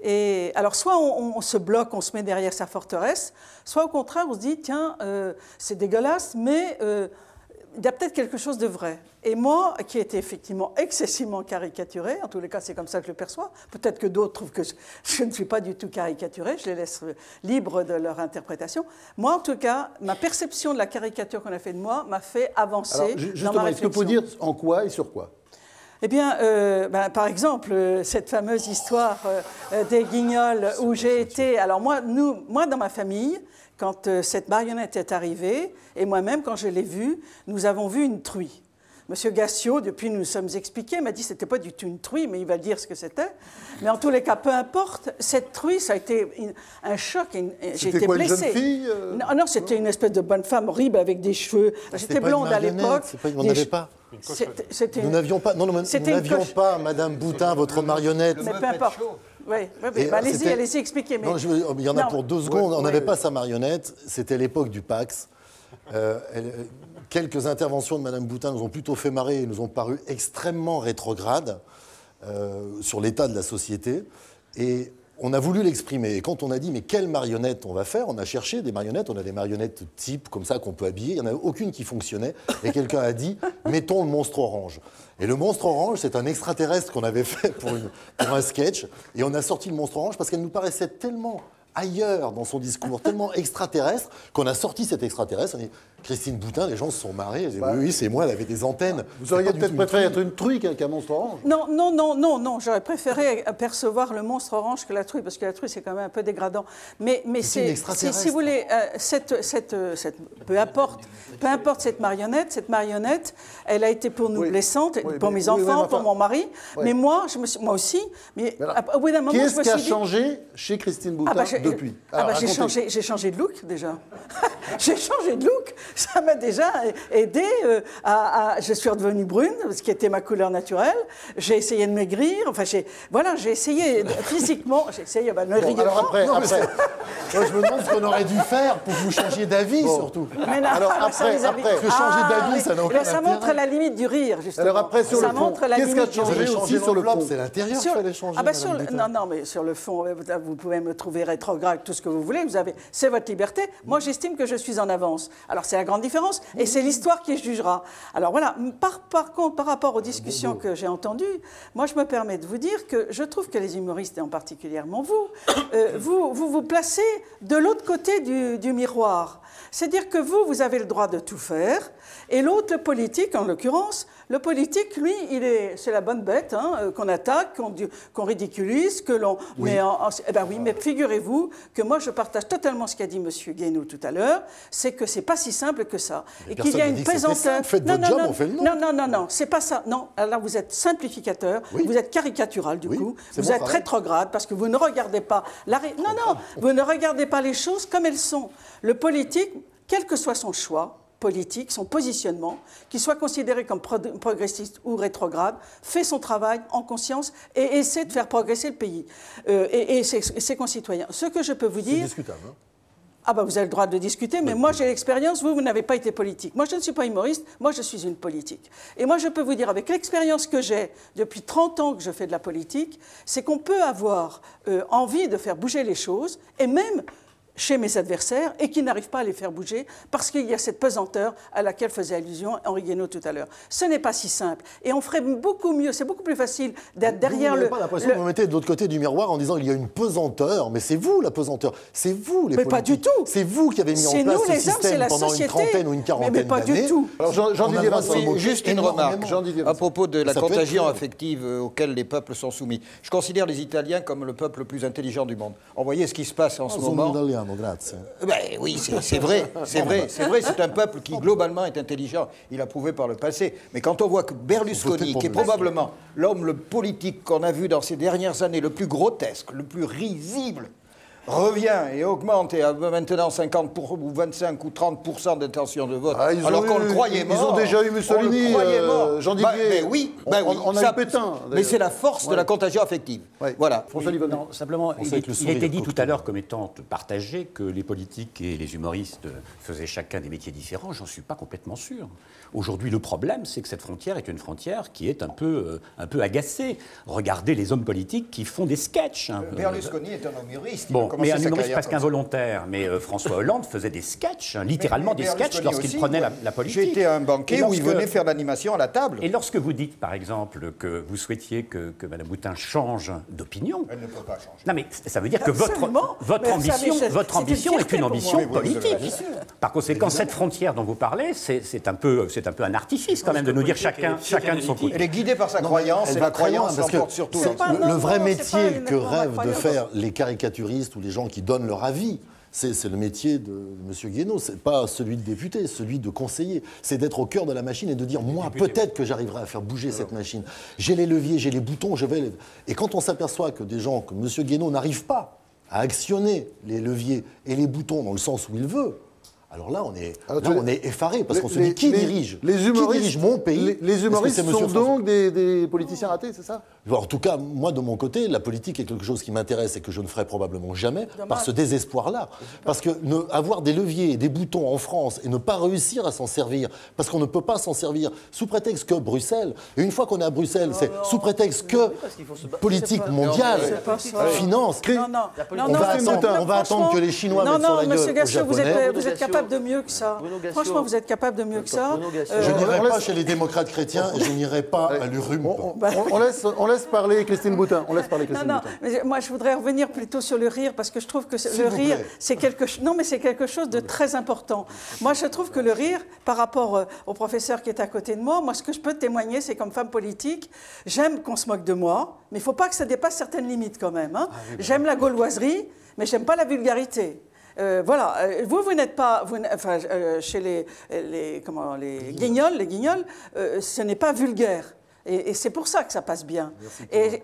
Et alors, soit on se bloque, on se met derrière sa forteresse, soit au contraire, on se dit, tiens, c'est dégueulasse, mais il y a peut-être quelque chose de vrai. Et moi, qui ai été effectivement excessivement caricaturé, en tous les cas, c'est comme ça que je le perçois, peut-être que d'autres trouvent que je ne suis pas du tout caricaturé, je les laisse libres de leur interprétation. Moi, en tout cas, ma perception de la caricature qu'on a fait de moi m'a fait avancer dans ma réflexion. Est-ce que vous pouvez dire en quoi et sur quoi? Eh bien, par exemple, cette fameuse histoire des Guignols où j'ai été... Alors moi, dans ma famille, quand cette marionnette est arrivée, et moi-même, quand je l'ai vue, nous avons vu une truie. Monsieur Gassiot, depuis nous sommes expliqués, m'a dit que ce n'était pas du tout une truie, mais il va dire ce que c'était. Mais en tous les cas, peu importe, cette truie, ça a été un choc. J'ai été blessée. Une jeune fille Non, c'était une espèce de bonne femme horrible avec des cheveux. J'étais blonde à l'époque. On n'avait pas. Nous n'avions pas, Madame Boutin, votre marionnette. Mais peu importe. Oui. Allez-y, expliquez. Mais... Non, il y en a pour 2 secondes. On n'avait pas sa marionnette. C'était l'époque du Pax. Quelques interventions de Madame Boutin nous ont plutôt fait marrer et nous ont paru extrêmement rétrogrades sur l'état de la société. Et on a voulu l'exprimer. Et quand on a dit, mais quelle marionnette on va faire, on a cherché des marionnettes. On a des marionnettes type, comme ça, qu'on peut habiller. Il n'y en a aucune qui fonctionnait. Et quelqu'un a dit, mettons le monstre orange. Et le monstre orange, c'est un extraterrestre qu'on avait fait pour un sketch. Et on a sorti le monstre orange parce qu'elle nous paraissait tellement ailleurs dans son discours, tellement extraterrestre, qu'on a sorti cet extraterrestre. On dit, Christine Boutin, les gens se sont marrés. Dit, oui, c'est moi, elle avait des antennes. Vous auriez peut-être préféré être une truie qu'un monstre orange? Non, j'aurais préféré percevoir le monstre orange que la truie, parce que la truie, c'est quand même un peu dégradant. Mais c'est, si vous voulez, peu importe cette marionnette, elle a été pour nous blessante, pour mes enfants, pour mon mari, mais moi aussi. Mais au bout d'un moment, qu'est-ce qui a changé chez Christine Boutin depuis? J'ai changé de look, déjà. J'ai changé de look. Ça m'a déjà aidé je suis redevenue brune, ce qui était ma couleur naturelle. J'ai essayé de maigrir. Enfin, j'ai essayé physiquement. J'ai essayé. Alors après, moi, je me demande ce qu'on aurait dû faire pour que vous changiez d'avis, surtout. Mais non, alors après, changer d'avis, ça n'a aucun intérêt. Ça montre la limite du rire, justement. Alors après, sur le fond, qu'est-ce qui a changé aussi sur le fond? C'est l'intérieur qu'il fallait changer. Non, mais sur le fond, vous pouvez me trouver rétrograde, tout ce que vous voulez. C'est votre liberté. Moi, j'estime que je suis en avance. Alors, c'est la grande différence, et c'est l'histoire qui jugera. Alors voilà, par contre, par rapport aux discussions que j'ai entendues, moi je me permets de vous dire que je trouve que les humoristes, et en particulièrement vous placez de l'autre côté du miroir. C'est-à-dire que vous avez le droit de tout faire, et l'autre, le politique, en l'occurrence, le politique, lui, c'est la bonne bête qu'on attaque, qu'on ridiculise, que l'on met en... Eh bien oui, mais figurez-vous que moi, je partage totalement ce qu'a dit M. Guénaud tout à l'heure, c'est que c'est pas si simple que ça. Mais et qu'il y a une pesanteur... Faites votre job, on fait le nom. Non, c'est pas ça. Non, alors vous êtes simplificateur, vous êtes caricatural du coup, vous êtes rétrograde parce que vous ne regardez pas... vous ne regardez pas les choses comme elles sont. Le politique, quel que soit son choix politique, son positionnement, qu'il soit considéré comme progressiste ou rétrograde, fait son travail en conscience et essaie de faire progresser le pays et ses concitoyens. Ce que je peux vous dire... C'est discutable, hein? Ah ben vous avez le droit de discuter, mais moi j'ai l'expérience, vous n'avez pas été politique. Moi je ne suis pas humoriste, moi je suis une politique. Et moi je peux vous dire, avec l'expérience que j'ai depuis 30 ans que je fais de la politique, c'est qu'on peut avoir envie de faire bouger les choses, et même chez mes adversaires, et qui n'arrivent pas à les faire bouger parce qu'il y a cette pesanteur à laquelle faisait allusion Henri Guénaud tout à l'heure. Ce n'est pas si simple. Et on ferait beaucoup mieux, c'est beaucoup plus facile d'être derrière le... Vous n'avez pas l'impression que vous mettez de l'autre côté du miroir en disant il y a une pesanteur, mais c'est vous la pesanteur, c'est vous les politiques. Mais pas du tout. C'est vous qui avez mis en place ce système pendant une trentaine ou une quarantaine d'années. Mais pas du tout. Alors Jean-Didier Vincent, juste une remarque à propos de la contagion affective auquel les peuples sont soumis. Je considère les Italiens comme le peuple le plus intelligent du monde. Vous voyez ce qui se passe en ce moment. Ben oui, c'est vrai, c'est un peuple qui globalement est intelligent, il a prouvé par le passé. Mais quand on voit que Berlusconi, qui est probablement l'homme politique qu'on a vu dans ces dernières années le plus grotesque, le plus risible, revient et augmente et a maintenant 50 ou 25 ou 30% d'intention de vote, alors qu'on le croyait mort. Ils ont déjà eu Mussolini, Jean-Didier. On a eu Pétain. Mais c'est la force de la contagion affective. Oui. Voilà. Non, simplement, il a été dit tout à l'heure comme étant partagé que les politiques et les humoristes faisaient chacun des métiers différents. J'en suis pas complètement sûr. Aujourd'hui, le problème, c'est que cette frontière est une frontière qui est un peu agacée. Regardez les hommes politiques qui font des sketchs. Berlusconi est un humoriste. Bon, mais un humoriste presque involontaire. Mais François Hollande faisait des sketchs, littéralement des sketchs, lorsqu'il prenait la politique. J'étais à un banquet où il venait faire l'animation à la table. Et lorsque vous dites, par exemple, que vous souhaitiez que Mme Boutin change d'opinion... Elle ne peut pas changer. Non, mais ça veut dire que votre ambition est une ambition politique. Par conséquent, cette frontière dont vous parlez, c'est un peu un artifice quand même de nous dire chacun de son côté. Elle est guidée par sa croyance, et la croyance l'emporte surtout. Le vrai métier que rêvent de faire les caricaturistes ou les gens qui donnent leur avis, c'est le métier de M. Guénaud, c'est pas celui de député, celui de conseiller. C'est d'être au cœur de la machine et de dire, moi, peut-être que j'arriverai à faire bouger cette machine. J'ai les leviers, j'ai les boutons, je vais... Et quand on s'aperçoit que des gens comme M. Guénaud n'arrivent pas à actionner les leviers et les boutons dans le sens où il veut, alors là, on est effaré, parce qu'on se dit, qui dirige mon pays? Les humoristes sont donc des politiciens ratés, c'est ça? En tout cas, moi, de mon côté, la politique est quelque chose qui m'intéresse et que je ne ferai probablement jamais, par ce désespoir-là. Parce que avoir des leviers et des boutons en France et ne pas réussir à s'en servir, parce qu'on ne peut pas s'en servir sous prétexte que Bruxelles, et une fois qu'on est à Bruxelles, c'est sous prétexte que politique mondiale, finance, on va attendre que les Chinois mettent sur la gueule aux Japonais. Vous êtes capable de mieux que ça. Franchement, vous êtes capable de mieux que ça. Je n'irai pas chez les démocrates chrétiens et je n'irai pas à l'URUM. On laisse parler Christine Boutin. Mais moi, je voudrais revenir plutôt sur le rire, parce que je trouve que le rire, c'est quelque chose de très important. Moi, je trouve que le rire, par rapport au professeur qui est à côté de moi, ce que je peux témoigner, c'est comme femme politique, j'aime qu'on se moque de moi, mais il ne faut pas que ça dépasse certaines limites quand même. J'aime la gauloiserie, mais je n'aime pas la vulgarité. Voilà, vous n'êtes pas, chez les guignols, ce n'est pas vulgaire. Et c'est pour ça que ça passe bien. Et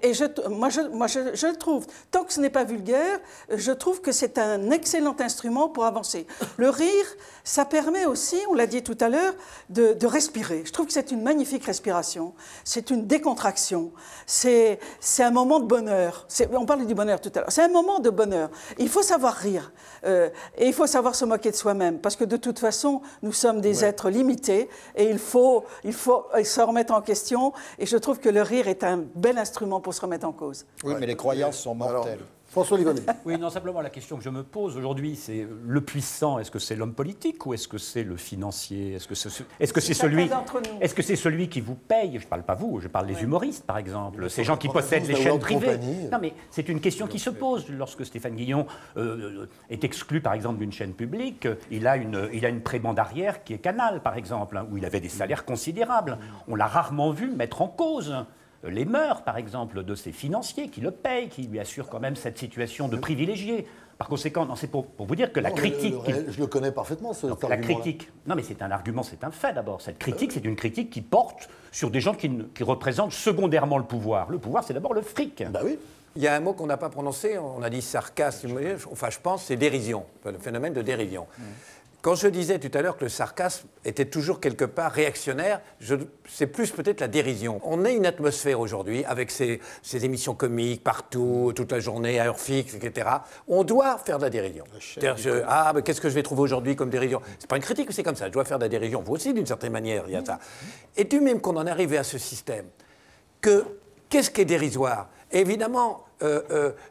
moi, je le trouve. Tant que ce n'est pas vulgaire, je trouve que c'est un excellent instrument pour avancer. Le rire, ça permet aussi, on l'a dit tout à l'heure, de respirer. Je trouve que c'est une magnifique respiration. C'est une décontraction. C'est un moment de bonheur. On parlait du bonheur tout à l'heure. C'est un moment de bonheur. Il faut savoir rire. Et il faut savoir se moquer de soi-même. Parce que de toute façon, nous sommes des êtres limités. Et il faut se remettre en question. Et je trouve que le rire est un bel instrument pour se remettre en cause. Oui, mais les croyances sont mortelles. François Livonnet. Oui, non, simplement la question que je me pose aujourd'hui, c'est le puissant, est-ce que c'est l'homme politique ou est-ce que c'est le financier? Est-ce que c'est celui qui vous paye? Je ne parle pas vous, je parle des humoristes, par exemple, ces gens qui possèdent les chaînes privées. Non, mais c'est une question qui se pose. Lorsque Stéphane Guillon est exclu, par exemple, d'une chaîne publique, il a une prébande arrière qui est Canal, par exemple, où il avait des salaires considérables. On l'a rarement vu mettre en cause les mœurs, par exemple, de ses financiers qui le payent, qui lui assurent quand même cette situation de privilégié. Par conséquent, c'est pour vous dire que la critique... Je le connais parfaitement, ce argument-là. La critique... Non, mais c'est un argument, c'est un fait d'abord. Cette critique, c'est une critique qui porte sur des gens qui représentent secondairement le pouvoir. Le pouvoir, c'est d'abord le fric. Bah oui. Il y a un mot qu'on n'a pas prononcé, on a dit sarcasme, enfin je pense, c'est dérision, le phénomène de dérision. quand je disais tout à l'heure que le sarcasme était toujours quelque part réactionnaire, c'est plus peut-être la dérision. On a une atmosphère aujourd'hui avec ces émissions comiques partout, toute la journée, à heure fixe, etc. On doit faire de la dérision. Mais qu'est-ce que je vais trouver aujourd'hui comme dérision? C'est pas une critique, c'est comme ça. Je dois faire de la dérision. Vous aussi, d'une certaine manière, il y a ça. Et du même qu'on en est arrivé à ce système, qu'est-ce qui est dérisoire? Évidemment,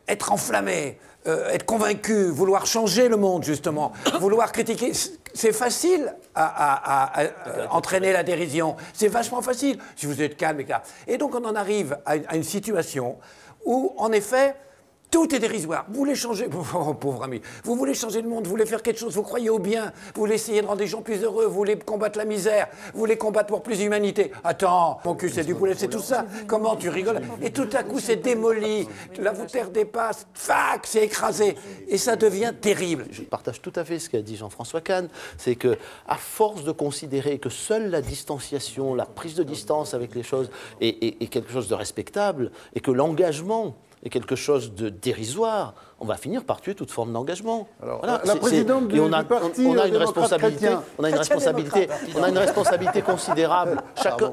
être enflammé, être convaincu, vouloir changer le monde, justement, vouloir critiquer, c'est facile à entraîner la dérision. C'est vachement facile, si vous êtes calme, etc. Et donc, on en arrive à une situation où, en effet, tout est dérisoire. Vous voulez changer, oh, pauvre ami, vous voulez changer le monde, vous voulez faire quelque chose, vous croyez au bien, vous voulez essayer de rendre les gens plus heureux, vous voulez combattre la misère, vous voulez combattre pour plus d'humanité. Attends, mon cul, c'est du poulet, c'est tout ça. Comment tu rigoles? Et tout à coup, c'est démoli, la terre dépasse, fac, c'est écrasé. Et ça devient terrible. Je partage tout à fait ce qu'a dit Jean-François Kahn. C'est que, à force de considérer que seule la distanciation, la prise de distance avec les choses est quelque chose de respectable, et que l'engagement est quelque chose de dérisoire, on va finir par tuer toute forme d'engagement. Voilà, la présidente du parti on a une responsabilité considérable.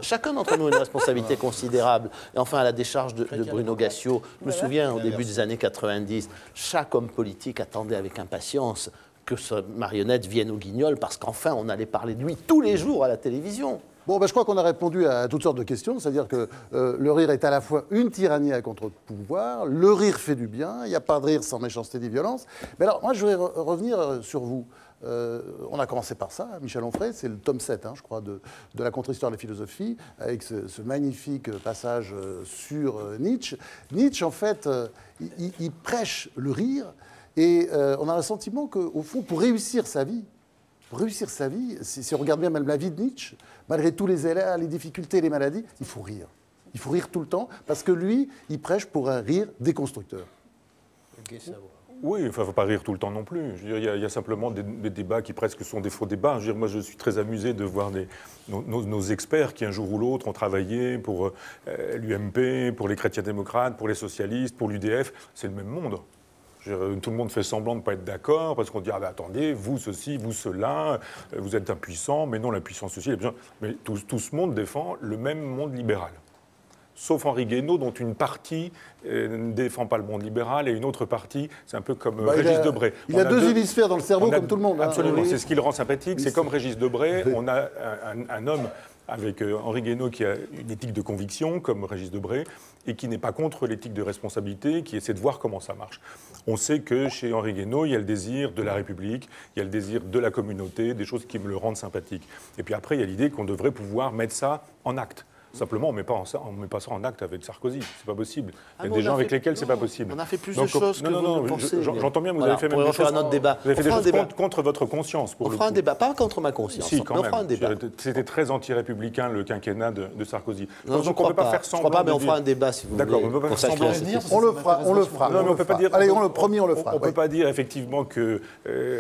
Chacun d'entre nous a une responsabilité considérable. Et enfin, à la décharge de Bruno Gassio, je me souviens, au début des années 90, chaque homme politique attendait avec impatience que sa marionnette vienne au Guignol, parce qu'enfin, on allait parler de lui tous les jours à la télévision. Bon, je crois qu'on a répondu à toutes sortes de questions, c'est-à-dire que le rire est à la fois une tyrannie à contre-pouvoir, le rire fait du bien, il n'y a pas de rire sans méchanceté ni violence. Mais alors, moi, je voudrais revenir sur vous. On a commencé par ça, Michel Onfray, c'est le tome 7, je crois, de la contre-histoire de la philosophie, avec ce magnifique passage sur Nietzsche. Nietzsche, en fait, il prêche le rire, et on a le sentiment qu'au fond, pour réussir sa vie, si on regarde bien même la vie de Nietzsche, malgré tous les aléas, les difficultés, les maladies, il faut rire. Il faut rire tout le temps, parce que lui, il prêche pour un rire déconstructeur. Oui, il ne faut pas rire tout le temps non plus. Il y a simplement des débats qui presque sont des faux débats. Moi, je suis très amusé de voir nos experts qui, un jour ou l'autre, ont travaillé pour l'UMP, pour les chrétiens démocrates, pour les socialistes, pour l'UDF. C'est le même monde. Tout le monde fait semblant de ne pas être d'accord parce qu'on dit « Ah ben attendez, vous ceci, vous cela, vous êtes impuissants, mais non, la puissance ceci, mais tout ce monde défend le même monde libéral. » Sauf Henri Guénaud, dont une partie ne défend pas le monde libéral et une autre partie, c'est un peu comme Régis Debray. Il a deux hémisphères dans le cerveau comme tout le monde. Absolument, c'est ce qui le rend sympathique. C'est comme Régis Debray, on a un homme avec Henri Guénaud qui a une éthique de conviction, comme Régis Debray, et qui n'est pas contre l'éthique de responsabilité, qui essaie de voir comment ça marche. On sait que chez Henri Guénaud, il y a le désir de la République, il y a le désir de la communauté, des choses qui me le rendent sympathique. Et puis après, il y a l'idée qu'on devrait pouvoir mettre ça en acte. Simplement, on ne met pas ça en acte avec Sarkozy. C'est pas possible. Il y a des gens avec lesquels c'est pas possible. On a fait plus de choses que vous ne pensez. J'entends bien, vous avez fait même des choses. Vous avez fait des choses contre votre conscience. On fera un débat, pas contre ma conscience. Si, quand même. On fera un débat. C'était très anti-républicain le quinquennat de Sarkozy. Donc on ne peut pas faire semblant. Je crois pas, mais on fera un débat si vous voulez. D'accord, on ne peut pas faire semblant. On le fera. Non, mais on peut pas dire. Allez, on le fera. On ne peut pas dire effectivement que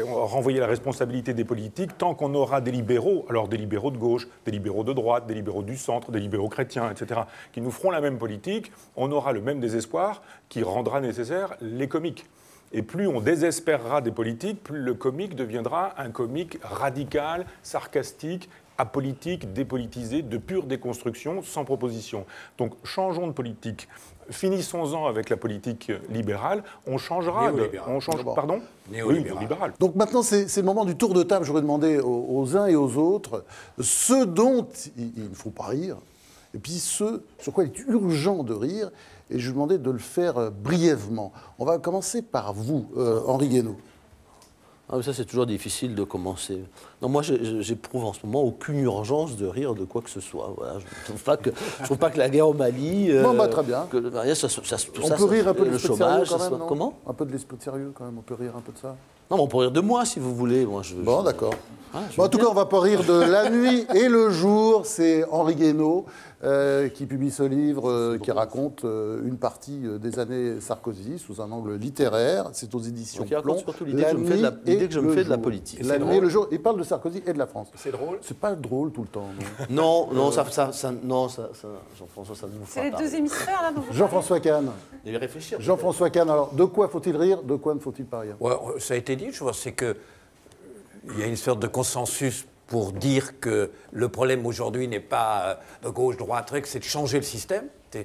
renvoyer la responsabilité des politiques tant qu'on aura des libéraux, alors des libéraux de gauche, des libéraux de droite, des libéraux du centre, des libéraux chrétiens, etc., qui nous feront la même politique, on aura le même désespoir qui rendra nécessaire les comiques. Et plus on désespérera des politiques, plus le comique deviendra un comique radical, sarcastique, apolitique, dépolitisé, de pure déconstruction, sans proposition. Donc changeons de politique. Finissons-en avec la politique libérale, on changera pardon ? Néolibéral. Donc maintenant, c'est le moment du tour de table. J'aurais demandé aux uns et aux autres ce dont il ne faut pas rire, et puis ce sur quoi il est urgent de rire, et je vous demandais de le faire brièvement. On va commencer par vous, Henri Guénaud. Ça, c'est toujours difficile de commencer. Non, moi, j'éprouve en ce moment aucune urgence de rire de quoi que ce soit. Voilà. Je ne trouve pas que la guerre au Mali... très bien. On peut rire un peu de l'esprit de sérieux quand même, non ? Comment ? Un peu de l'esprit de sérieux quand même, on peut rire un peu de ça. Non, mais on peut rire de moi, si vous voulez. Moi, bon, d'accord. En tout cas, on ne va pas rire de La nuit et le jour. C'est Henri Guénaud qui publie ce livre qui raconte une partie des années Sarkozy sous un angle littéraire. C'est aux éditions Plomb. Surtout l'idée que je me fais de la politique. La nuit et le jour. Il parle de Sarkozy et de la France. C'est drôle. C'est pas drôle tout le temps. Non, Jean-François, ça ne nous fera pas. C'est les deux hémisphères, là, dont vous Jean-François Kahn. Il va réfléchir. Jean-François Kahn, alors, de quoi faut-il rire, de quoi ne faut-il pas rire ? Ouais, ça a été dit, je vois, c'est que il y a une sorte de consensus pour dire que le problème aujourd'hui n'est pas de gauche, droite, c'est de changer le système.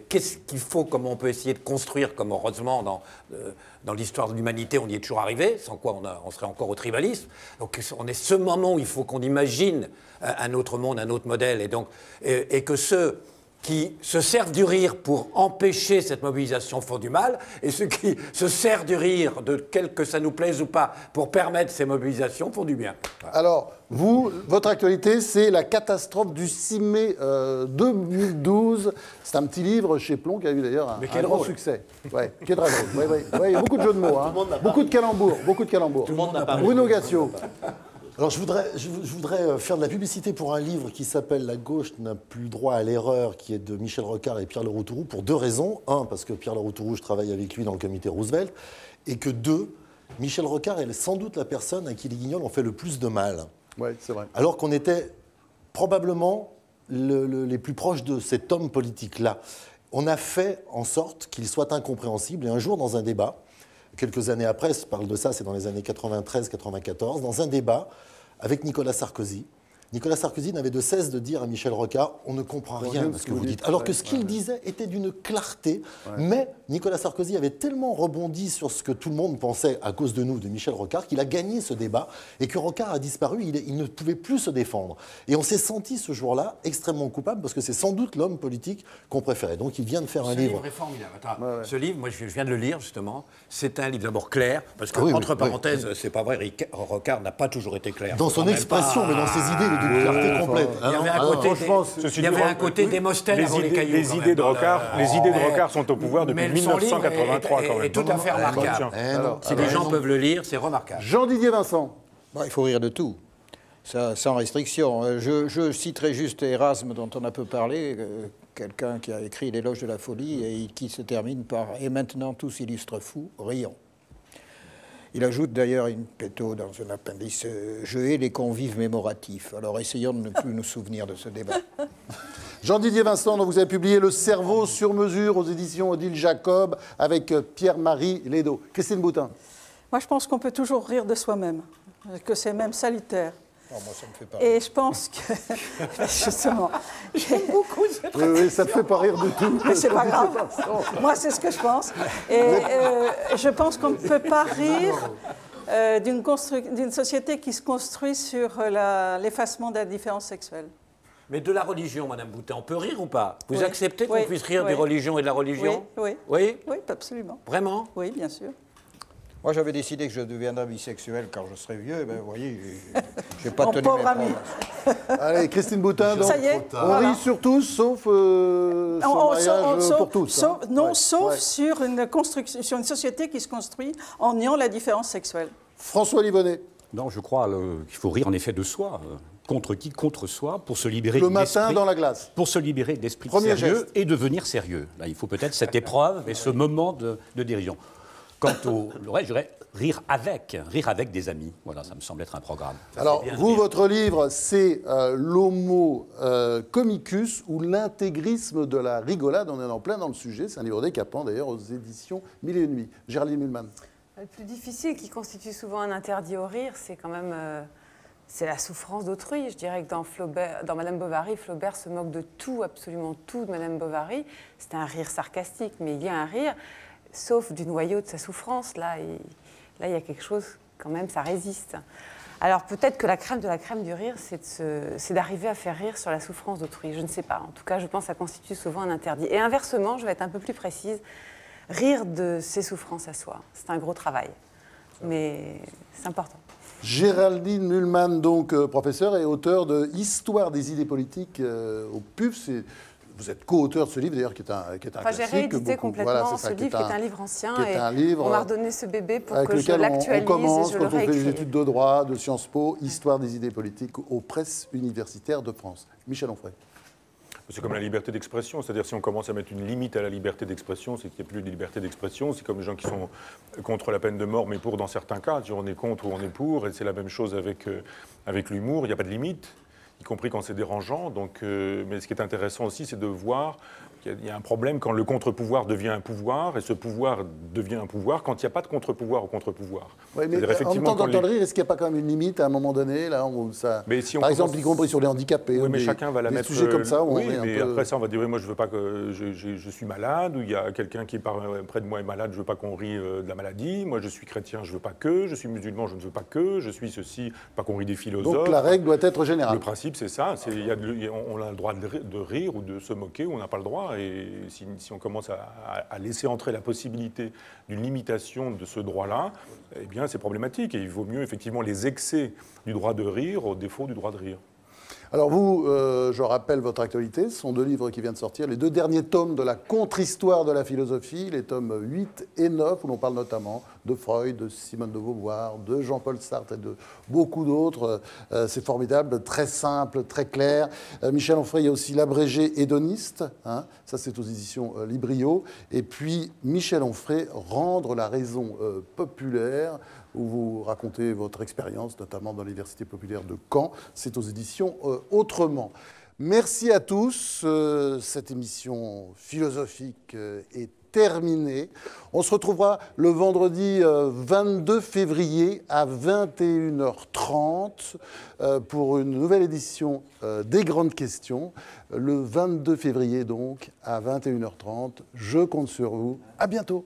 Qu'est-ce qu'il faut, comment on peut essayer de construire, comme heureusement dans l'histoire de l'humanité on y est toujours arrivé, sans quoi on serait encore au tribalisme. Donc on est ce moment où il faut qu'on imagine un autre monde, un autre modèle, et que ceux qui se servent du rire pour empêcher cette mobilisation font du mal, et ceux qui se servent du rire, de quel que ça nous plaise ou pas, pour permettre ces mobilisations font du bien. Alors, votre actualité, c'est la catastrophe du 6 mai 2012. C'est un petit livre chez Plon qui a eu d'ailleurs un grand succès. Ouais, qui est très drôle. Ouais, il y a beaucoup de jeux de mots, hein. Beaucoup de calembours. Tout le monde n'a pas Bruno Gassio. Alors je voudrais faire de la publicité pour un livre qui s'appelle « La gauche n'a plus droit à l'erreur », qui est de Michel Rocard et Pierre Leroux-Tourou, pour 2 raisons. 1, parce que Pierre Leroux-Tourou, je travaille avec lui dans le comité Roosevelt, et que 2, Michel Rocard est sans doute la personne à qui les Guignols ont fait le plus de mal. Oui, c'est vrai. Alors qu'on était probablement les plus proches de cet homme politique-là. On a fait en sorte qu'il soit incompréhensible, et un jour, dans un débat, quelques années après, je parle de ça, c'est dans les années 93-94, dans un débat avec Nicolas Sarkozy. Nicolas Sarkozy n'avait de cesse de dire à Michel Rocard « on ne comprend rien à ce que vous dites ». Alors que ce qu'il disait était d'une clarté, mais Nicolas Sarkozy avait tellement rebondi sur ce que tout le monde pensait à cause de nous, de Michel Rocard, qu'il a gagné ce débat et que Rocard a disparu, il ne pouvait plus se défendre. Et on s'est senti ce jour-là extrêmement coupable parce que c'est sans doute l'homme politique qu'on préférait. Donc il vient de faire un livre. Ce livre est formidable. Attends, ce livre, moi je viens de le lire justement, c'est un livre d'abord clair, parce que, entre parenthèses, c'est pas vrai, Rocard n'a pas toujours été clair. Dans son expression, mais dans ses idées, d'une clarté complète. Il y avait un côté Démosthène avant les cailloux. Les idées de Rocard sont au pouvoir depuis 1983 quand même. Et tout à fait remarquable. Si les gens peuvent le lire, c'est remarquable. Jean-Didier Vincent. Il faut rire de tout, ça, sans restriction. Je citerai juste Erasme, dont on a peu parlé, quelqu'un qui a écrit L'éloge de la folie, et qui se termine par « Et maintenant, tous illustres fous, rions ». Il ajoute d'ailleurs une péto dans un appendice « Je hais les convives mémoratifs ». Alors essayons de ne plus nous souvenir de ce débat. Jean-Didier Vincent, dont vous avez publié Le cerveau sur mesure aux éditions Odile Jacob avec Pierre-Marie Lédo. Christine Boutin. Moi, je pense qu'on peut toujours rire de soi-même, que c'est même salutaire. Oh, moi, ça me fait pas Et je pense que, justement, j'aime beaucoup cette oui, ça ne te fait pas rire du tout. Mais c'est pas grave. Moi, c'est ce que je pense. Et je pense qu'on ne peut pas rire d'une société qui se construit sur l'effacement de la différence sexuelle. Mais de la religion, Madame Boutin, on peut rire ou pas? Vous acceptez qu'on puisse rire des religions et de la religion? Oui. Oui, absolument. Vraiment? Oui, bien sûr. Moi, j'avais décidé que je deviendrais bisexuel quand je serais vieux. Ben, vous voyez, je n'ai pas tenu mes promesses. Allez, Christine Boutin, donc, on rit sur tous, sauf sur le mariage pour tous. Sauf sur une société qui se construit en niant la différence sexuelle. François Livonnet. Non, je crois qu'il faut rire en effet de soi. Contre qui? Contre soi, pour se libérer le matin dans la glace. Pour se libérer d'esprit sérieux et devenir sérieux. Là, il faut peut-être cette épreuve et ce moment de dérision. Quant au reste, je dirais rire avec des amis. Voilà, ça me semble être un programme. Alors, vous, votre livre, c'est l'homo comicus ou l'intégrisme de la rigolade. On est en plein dans le sujet. C'est un livre décapant, d'ailleurs, aux éditions Mille et une nuits. Géraldine Mühlmann. Le plus difficile, qui constitue souvent un interdit au rire, c'est quand même c'est la souffrance d'autrui. Je dirais que dans Madame Bovary, Flaubert se moque de tout, absolument tout de Madame Bovary. C'est un rire sarcastique, mais il y a un rire, sauf du noyau de sa souffrance. Là, il y a quelque chose, quand même, ça résiste. Alors peut-être que la crème de la crème du rire, c'est d'arriver à faire rire sur la souffrance d'autrui. Je ne sais pas. En tout cas, je pense que ça constitue souvent un interdit. Et inversement, je vais être un peu plus précise, rire de ses souffrances à soi. C'est un gros travail, mais c'est important. Géraldine Mühlmann, donc professeure et auteure de Histoire des idées politiques au PUF. Vous êtes co-auteur de ce livre, d'ailleurs, qui est un classique. J'ai réédité complètement ce livre, qui est un livre ancien. Et on m'a redonné ce bébé pour que je l'actualise. On commence, et je le quand on fait réécris. des études de droit, de Sciences Po, Histoire des idées politiques aux presses universitaires de France. Michel Onfray. C'est comme la liberté d'expression, c'est-à-dire si on commence à mettre une limite à la liberté d'expression, c'est qu'il n'y a plus de liberté d'expression. C'est comme les gens qui sont contre la peine de mort, mais pour dans certains cas. On est contre ou on est pour, et c'est la même chose avec l'humour, il n'y a pas de limite. compris quand c'est dérangeant. Donc, mais ce qui est intéressant aussi, c'est de voir qu'il y a un problème quand le contre-pouvoir devient un pouvoir, et ce pouvoir devient un pouvoir quand il n'y a pas de contre-pouvoir au contre-pouvoir. Oui, mais en même temps, dans le rire, est-ce qu'il n'y a pas quand même une limite à un moment donné, là, où ça... Mais si on par exemple, y compris sur les handicapés, oui, mais chacun va la mettre... sujets comme ça, oui, mais après ça, on va dire, oui, moi, je veux pas que je suis malade, ou il y a quelqu'un qui près de moi est malade, je veux pas qu'on rie de la maladie. Moi, je suis chrétien, je veux pas que. Je suis musulman, je ne veux pas que. Je suis ceci, pas qu'on rit des philosophes. Donc la règle doit être générale. Le principe, c'est ça. On a le droit de rire ou de se moquer, ou on n'a pas le droit. Et si on commence à laisser entrer la possibilité d'une limitation de ce droit-là, eh bien, c'est problématique. Et il vaut mieux, effectivement, les excès du droit de rire au défaut du droit de rire. Alors vous, je rappelle votre actualité, ce sont 2 livres qui viennent de sortir, les 2 derniers tomes de la contre-histoire de la philosophie, les tomes 8 et 9, où l'on parle notamment de Freud, de Simone de Beauvoir, de Jean-Paul Sartre et de beaucoup d'autres. C'est formidable, très simple, très clair. Michel Onfray, il y a aussi l'abrégé hédoniste, hein, ça c'est aux éditions Librio. Et puis Michel Onfray, Rendre la raison populaire, où vous racontez votre expérience, notamment dans l'Université populaire de Caen. C'est aux éditions Autrement. Merci à tous. Cette émission philosophique est terminée. On se retrouvera le vendredi 22 février à 21h30 pour une nouvelle édition des Grandes Questions. Le 22 février donc à 21h30. Je compte sur vous. À bientôt.